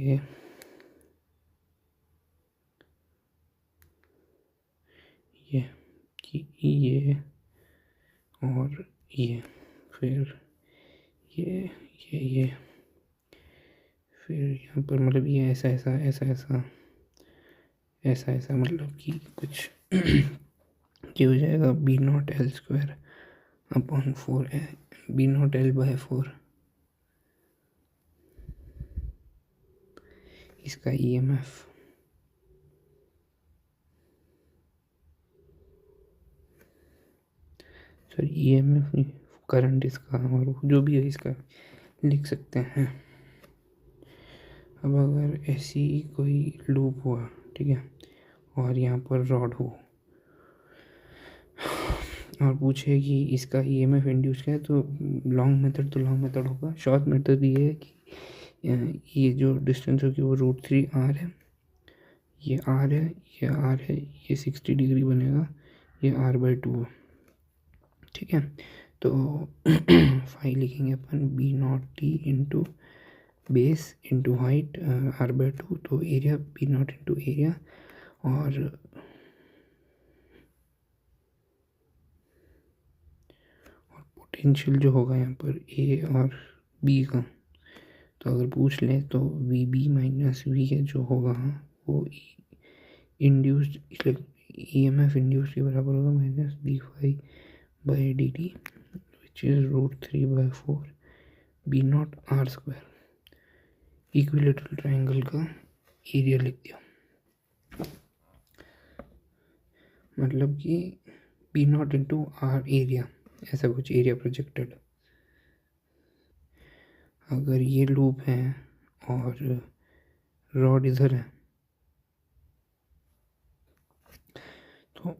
A: ये और ये, फिर ये फिर यहाँ पर मतलब ये ऐसा ऐसा ऐसा ऐसा ऐसा ऐसा, मतलब कि कुछ ये हो जाएगा B naught L² upon 4 B naught L/4, इसका EMF, सॉरी EMF नहीं, करंट इसका, और जो भी है इसका लिख सकते हैं। अब अगर ऐसी कोई लूप हुआ, ठीक है, और यहाँ पर रॉड हो, और पूछे कि इसका ईएमएफ इंड्यूस क्या है, तो लॉन्ग मेथड तो लॉन्ग मेथड होगा। शॉर्ट मेथड ये है कि ये जो डिस्टेंस होगी वो √3r है, ये r है, ये r है, ये 60 डिग्री बनेगा, ये r/2 है। ठीक है, तो फाई लिखेंगे अपन B0t into base into height r/2, तो एरिया B0 इंटू एरिया, और पोटेंशियल जो होगा यहाँ पर ए और बी का, तो अगर पूछ लें तो VB माइनस वी है जो होगा वो इंड्यूस्ड EMF इंड्यूस के बराबर होगा -dϕ/dt which is √3/4 B0r²। Equilateral triangle का एरिया लिख दिया, मतलब कि B0 इंटू आर एरिया, ऐसा कुछ एरिया प्रोजेक्टेड। अगर ये लूप है और रॉड इधर है तो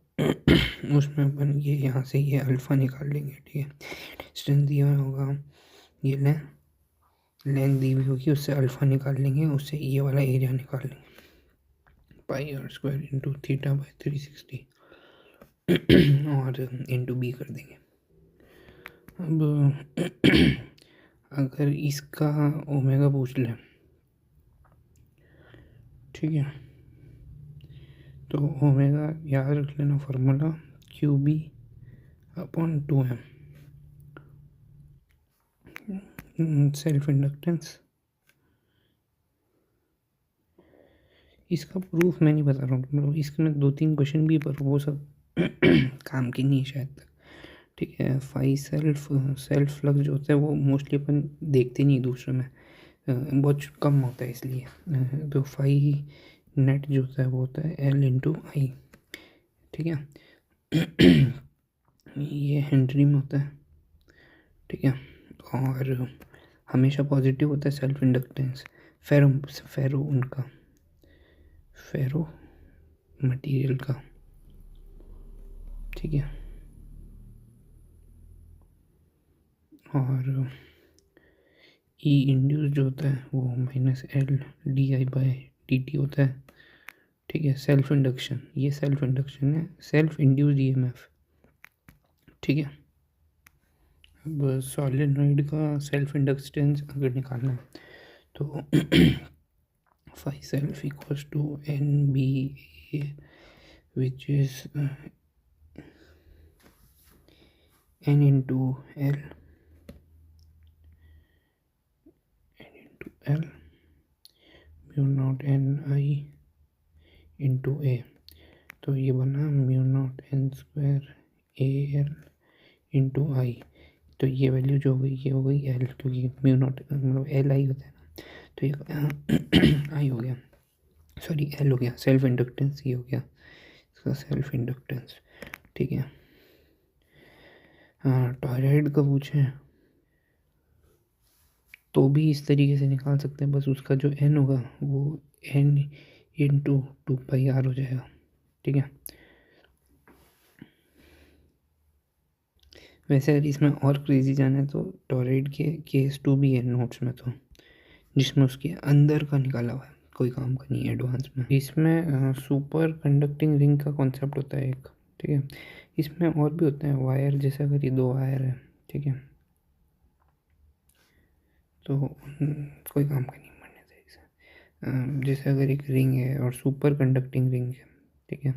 A: उसमें अपन ये यहाँ से ये अल्फ़ा निकाल लेंगे। ठीक है, डिस्टेंस दिया होगा, ये लेंथ दी हुई होगी, उससे अल्फ़ा निकाल लेंगे, उससे ये वाला एरिया निकाल लेंगे, πr² इंटू θ/360 और इंटू बी कर देंगे। अब अगर इसका ओमेगा पूछ लें, ठीक है, तो ओमेगा याद रख लेना फार्मूला QB/2m, सेल्फ इंडक्टेंस। इसका प्रूफ मैं नहीं बता रहा हूँ, मतलब इसके में 2-3 क्वेश्चन भी, पर वो सब काम की नहीं है शायद तक। ठीक है, फाई सेल्फ फ्लक्स जो होता है वो मोस्टली अपन देखते नहीं दूसरे में, बहुत कम होता है, इसलिए तो फाई नेट जो होता है वो होता है L इंटू आई। ठीक है, ये हेनरी में होता है। ठीक है, और हमेशा पॉजिटिव होता है सेल्फ इंडक्टेंस, फेरो मटेरियल का। ठीक है, और ई इंड्यूस जो होता है वो -L/di/dt होता है। ठीक है, सेल्फ इंडक्शन, ये सेल्फ इंडक्शन है, सेल्फ इंड्यूस्ड EMF। ठीक है, अब सॉलिनॉइड का सेल्फ इंडक्टेंस अगर निकालना है तो phi self equals to NBA which is N into L μ0 NI into A, तो ये बना μ0 N² AL इंटू आई। तो ये वैल्यू जो हो गई ये हो गई L, क्योंकि μ0 मतलब LI होता है ना, तो ये आई हो गया, सॉरी L हो गया, सेल्फ इंडक्टेंस ये हो गया इसका सेल्फ इंडक्टेंस। ठीक है, हाँ, टॉयराइड का पूछे तो भी इस तरीके से निकाल सकते हैं, बस उसका जो N होगा वो N इंटू 2πr हो जाएगा। ठीक है, वैसे अगर इसमें और क्रेजी जाना है तो टॉयराइड के केस 2 भी है नोट्स में, तो जिसमें उसके अंदर का निकाला हुआ है, कोई काम का नहीं है एडवांस में। इसमें सुपर कंडक्टिंग रिंग का कॉन्सेप्ट होता है एक। ठीक है, इसमें और भी होते हैं वायर, जैसे अगर ये 2 वायर है, ठीक है, तो कोई काम का नहीं मानने से, जैसे अगर एक रिंग है और सुपर कंडक्टिंग रिंग है, ठीक है,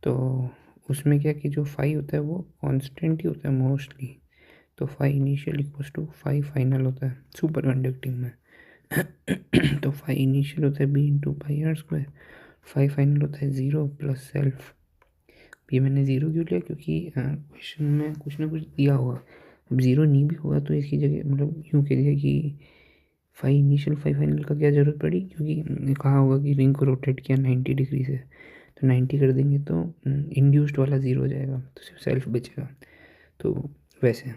A: तो उसमें क्या कि जो फाई होता है वो कांस्टेंट ही होता है मोस्टली, तो phi initial equals to phi final होता है सुपर कंडक्टिंग में। तो फाई इनिशियल होता है B into πr², phi final होता है 0 प्लस सेल्फ। ये मैंने 0 क्यों लिया, क्योंकि क्वेश्चन में कुछ ना कुछ दिया होगा, अब 0 नहीं भी होगा तो इसकी जगह मतलब यूँ कह दिया कि फाई इनिशियल फाई फाइनल का क्या ज़रूरत पड़ी, क्योंकि कहा होगा कि रिंग को रोटेट किया 90 डिग्री से, तो 90 कर देंगे तो इंड्यूस्ड वाला 0 हो जाएगा, तो सिर्फ सेल्फ बचेगा। तो वैसे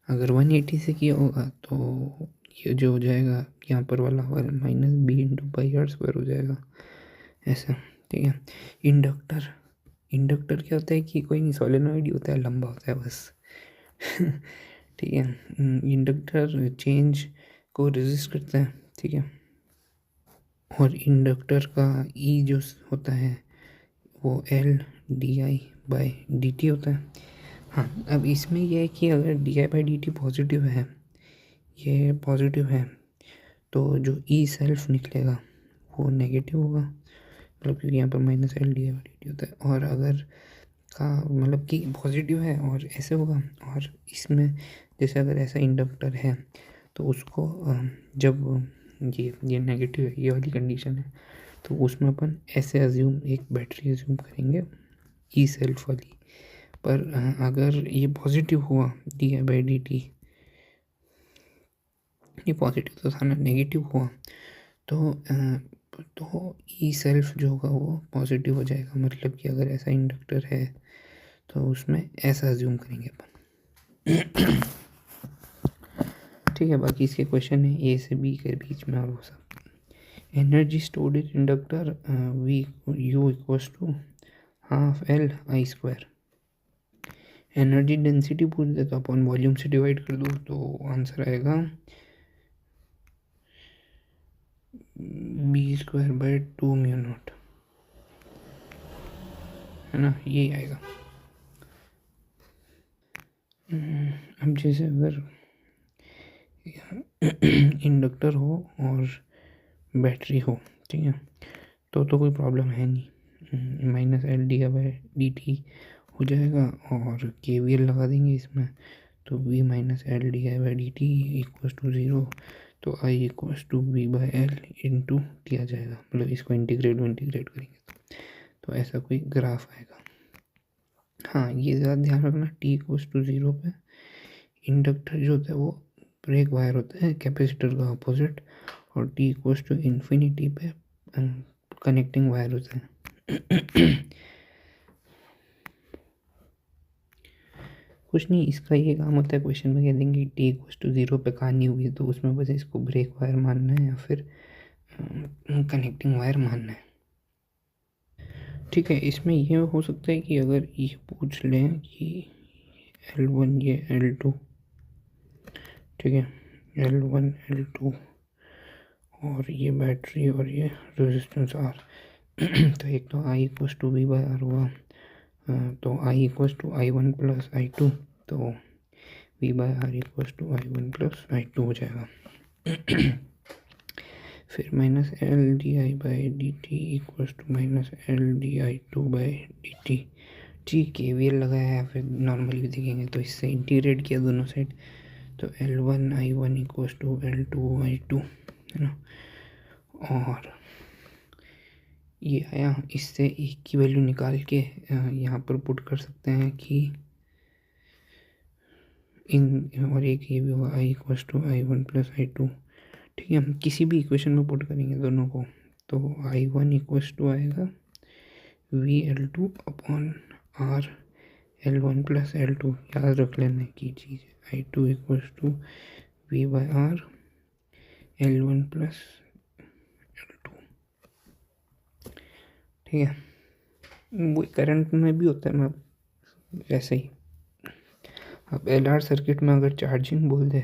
A: अगर 180 से किया होगा तो ये जो हो जाएगा यहाँ पर वाला -B इंटू πr² हो जाएगा ऐसा। ठीक है, इंडक्टर इंडक्टर क्या होता है कि कोई नहीं, सोलेनॉइड ही होता है, लंबा होता है बस। ठीक है। इंडक्टर चेंज को रेजिस्ट करता है, ठीक है। और इंडक्टर का ई जो होता है वो L D I by D T होता है। हाँ, अब इसमें यह है कि अगर D I by D T positive है, ये पॉजिटिव है, तो जो ई सेल्फ निकलेगा वो नेगेटिव होगा, मतलब क्योंकि यहाँ पर minus L D I by D T होता है। और अगर का मतलब कि पॉजिटिव है और ऐसे होगा, और इसमें जैसे अगर ऐसा इंडक्टर है तो उसको जब ये नेगेटिव है, ये वाली कंडीशन है, तो उसमें अपन ऐसे अज्यूम एक बैटरी अज्यूम करेंगे ई सेल्फ वाली। पर अगर ये पॉजिटिव हुआ D I by D T, ये पॉजिटिव तो था ना, नेगेटिव हुआ तो ई सेल्फ जो होगा वो पॉजिटिव हो जाएगा। मतलब कि अगर ऐसा इंडक्टर है तो उसमें ऐसा अज्यूम करेंगे अपन। ठीक है, बाकी इसके क्वेश्चन है ए से बी के बीच में और वो सब। Energy stored in inductor V U equals to half L I square. Energy density पूछ दे तो अपन वॉल्यूम से डिवाइड कर दो तो आंसर आएगा B square by 2 mu naught, है ना, ये आएगा। अब जैसे अगर इंडक्टर हो और बैटरी हो, ठीक है, तो कोई प्रॉब्लम है नहीं, minus L D by D T हो जाएगा और के वी एल लगा देंगे इसमें, तो V minus L D I by D T equals to zero, तो I equals to V by L into किया जाएगा, मतलब इसको इंटीग्रेट करेंगे तो ऐसा कोई ग्राफ आएगा। हाँ, ये ज़्यादा ध्यान रखना, टी इक्वल्स टू ज़ीरो पे इंडक्टर जो होता है वो ब्रेक वायर होता है कैपेसिटर का अपोजिट, और टी इक्वल्स टू इन्फिनिटी पे कनेक्टिंग वायर होता है। कुछ नहीं, इसका ये काम होता है, क्वेश्चन में कह देंगे टी इक्वल्स टू ज़ीरो पे कहानी हुई, तो उसमें बस इसको ब्रेक वायर मानना है या फिर कनेक्टिंग वायर मानना है। ठीक है, इसमें ये हो सकता है कि अगर ये पूछ लें कि L1 ये L2, ठीक है, L1 L2 और ये बैटरी और ये रेजिस्टेंस R। तो एक तो I equals to V by R हुआ, तो I equals to I1 plus I2, तो V by R equals to I1 plus I2 हो जाएगा। फिर minus L D I by D T equals to minus L D I two by D T. ठीक, के V L लगाया है, फिर normally भी दिखेंगे तो इससे इंटीग्रेट किया दोनों साइड, तो L one I one equals to L two I two, है ना। और ये आया, इससे एक की वैल्यू निकाल के यहाँ पर पुट कर सकते हैं कि इन, और एक ये भी होगा I equals to I one plus I two. ठीक है, हम किसी भी इक्वेशन में पुट करेंगे दोनों को, तो आई वन इक्वल्स टू आएगा V L two upon R L one plus L two, याद रख लेने की चीज़ है। I two equals to V by R L one plus L two, ठीक है। वो करंट में भी होता है, मैं वैसे ही। अब एल आर सर्किट में अगर चार्जिंग बोल दे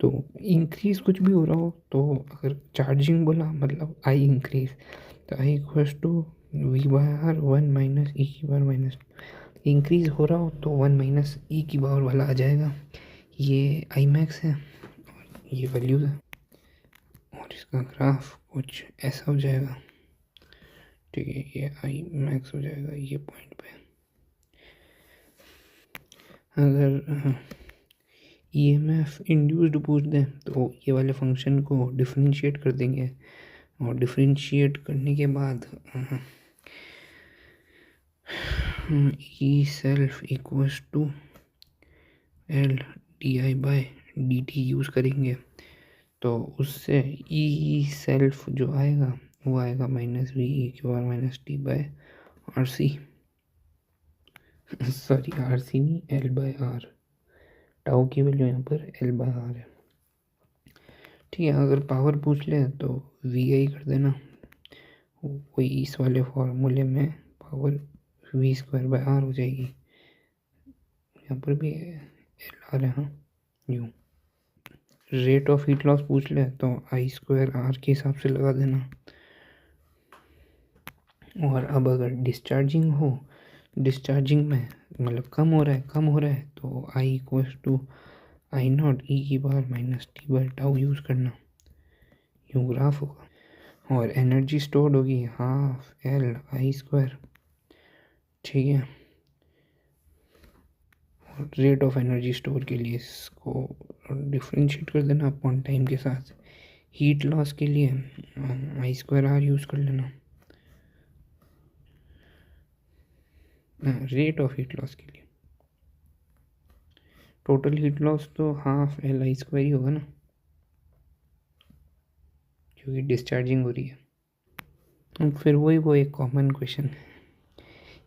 A: तो इंक्रीज कुछ भी हो रहा हो, तो अगर चार्जिंग बोला मतलब आई इंक्रीज, तो I equals to V by R one minus E की पावर माइनस, इंक्रीज हो रहा हो तो वन माइनस ई की पावर वाला आ जाएगा। ये आई मैक्स है और ये वैल्यूज है, और इसका ग्राफ कुछ ऐसा हो जाएगा, ठीक है, ये आई मैक्स हो जाएगा ये पॉइंट पे। अगर ईएमएफ इंड्यूस्ड पूछ दें तो ये वाले फंक्शन को डिफरेंशिएट कर देंगे, और डिफरेंशिएट करने के बाद E self equals to L D I by D T use करेंगे, तो उससे ई सेल्फ जो आएगा वो आएगा माइनस वी ई की power minus T by R C, sorry R C नहीं, एल बाय आर, टाउ की वैल्यू यहाँ पर एल बाय आर है। ठीक है, अगर पावर पूछ ले तो वी आई कर देना, वही इस वाले फॉर्मूले में power V square by R हो जाएगी। यहाँ पर भी एल आर है, हाँ यूँ। रेट ऑफ हीट लॉस पूछ ले तो आई स्क्वायर आर के हिसाब से लगा देना। और अब अगर डिस्चार्जिंग हो, डिस्चार्जिंग में मतलब कम हो रहा है तो I equals to I not ई की power minus T by tau use करना, यूँ ग्राफ होगा। और एनर्जी स्टोर्ड होगी हाफ एल आई स्क्वायर, ठीक है। और रेट ऑफ एनर्जी स्टोर के लिए इसको डिफ्रेंशिएट कर देना अपॉन टाइम के साथ। हीट लॉस के लिए आई स्क्वायर आर यूज़ कर लेना, रेट ऑफ हीट लॉस के लिए। टोटल हीट लॉस तो हाफ एल आई स्क्वायर ही होगा ना, क्योंकि डिस्चार्जिंग हो रही है। अब फिर वो एक कॉमन क्वेश्चन है,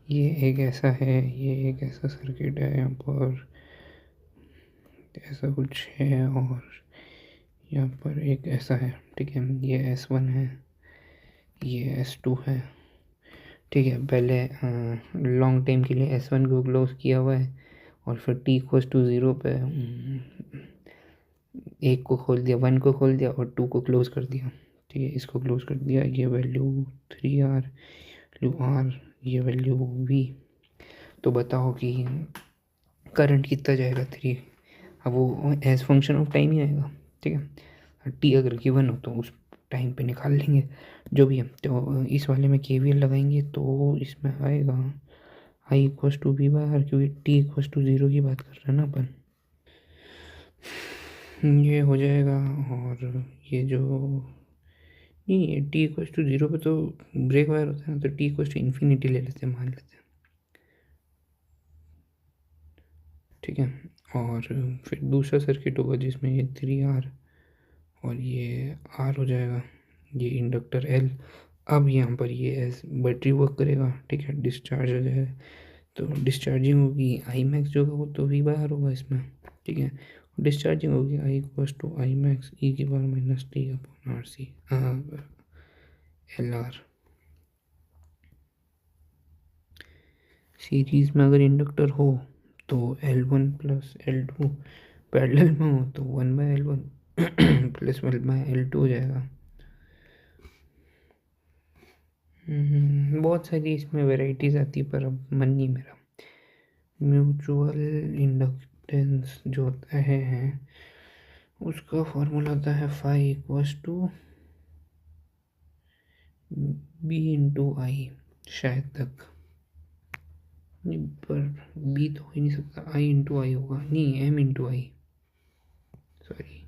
A: ये एक ऐसा है, ये एक ऐसा सर्किट है, यहाँ पर ऐसा कुछ है और यहाँ पर एक ऐसा है, ठीक है। ये S1 है, ये S2 है, ठीक है। पहले लॉन्ग टाइम के लिए S1 को क्लोज किया हुआ है और फिर t इक्वल्स टू 0 पे एक को खोल दिया, 1 को खोल दिया और 2 को क्लोज कर दिया, ठीक है। इसको क्लोज कर दिया, ये वैल्यू 3R, वैल्यू R, ये वैल्यू V। तो बताओ कि करंट कितना जाएगा 3। अब वो एज फंक्शन ऑफ टाइम ही आएगा, ठीक है। टी अगर गिवन हो तो उस टाइम पे निकाल लेंगे जो भी है। तो इस वाले में KVL लगाएंगे तो इसमें आएगा I equals to V by R, क्योंकि टी इक्वल्स टू 0 की बात कर रहे हैं ना अपन। ये हो जाएगा। और ये जो नहीं, टी इक्वल्स टू 0 पे तो ब्रेक वायर होता है ना, तो टी इक्वल्स टू इन्फिनिटी ले लेते हैं, मान लेते हैं, ठीक है। और फिर दूसरा सर्किट होगा जिसमें ये 3R और ये R हो जाएगा, ये इंडक्टर L। अब यहाँ पर ये एज बैटरी वर्क करेगा, ठीक है। डिस्चार्ज हो जाएगा तो डिस्चार्जिंग होगी आई मैक्स जो होगा वो तो वी बाय आर होगा इसमें, ठीक है। डिस्चार्जिंग होगी I equals to I max E की power minus T upon R C L R. Series में अगर इंडक्टर हो तो L1 प्लस L2, पैरेलल में हो तो 1/L1 प्लस 1/L2 हो जाएगा। बहुत सारी इसमें वैरायटीज़ आती पर अब मन नहीं मेरा। म्यूचुअल इंडक्टेंस जो होता है उसका फॉर्मूला आता है phi equals to B into I, शायद तक नहीं, पर बी तो हो ही नहीं सकता, आई इंटू आई होगा, नहीं एम इंटू आई, सॉरी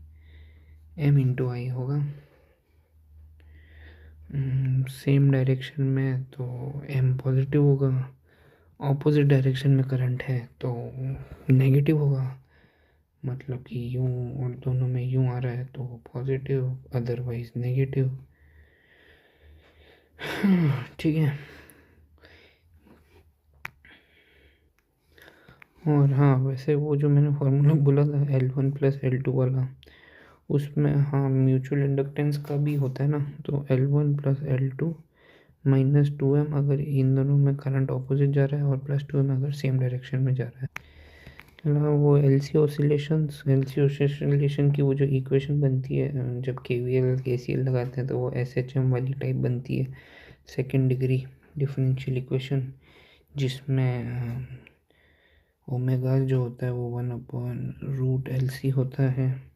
A: एम इंटू आई होगा। सेम डायरेक्शन में तो एम पॉजिटिव होगा, ऑपोजिट डायरेक्शन में करंट है तो नेगेटिव होगा, मतलब कि यूँ और दोनों में यूँ आ रहा है तो पॉजिटिव, अदरवाइज नेगेटिव, ठीक है। और हाँ, वैसे वो जो मैंने फार्मूला बोला था L1 प्लस L2 वाला, उसमें हाँ म्यूचुअल इंडक्टेंस का भी होता है ना, तो L1 plus L2 minus 2M अगर इन दोनों में करंट ऑपोजिट जा रहा है और प्लस 2M अगर सेम डायरेक्शन में जा रहा है। वो LC ऑसिलेशन की वो जो इक्वेशन बनती है जब KVL KCL लगाते हैं तो वो SHM वाली टाइप बनती है, सेकेंड डिग्री डिफरेंशियल इक्वेशन, जिसमें ओमेगा जो होता है वो 1/√LC होता है,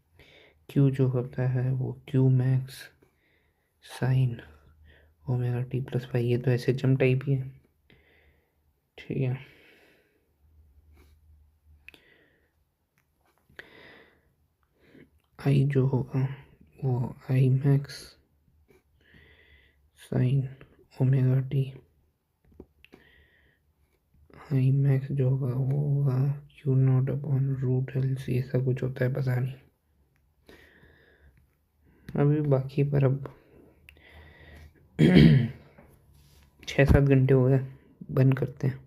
A: Q जो होता है वो Q max sine omega T plus phi, ये तो SHM टाइप ही है, ठीक है। आई जो होगा वो I max sine omega T, I max जो होगा वो होगा Q0/√LC, ऐसा कुछ होता है, पता नहीं अभी बाकी, पर अब 6-7 घंटे हो गए, बंद करते हैं।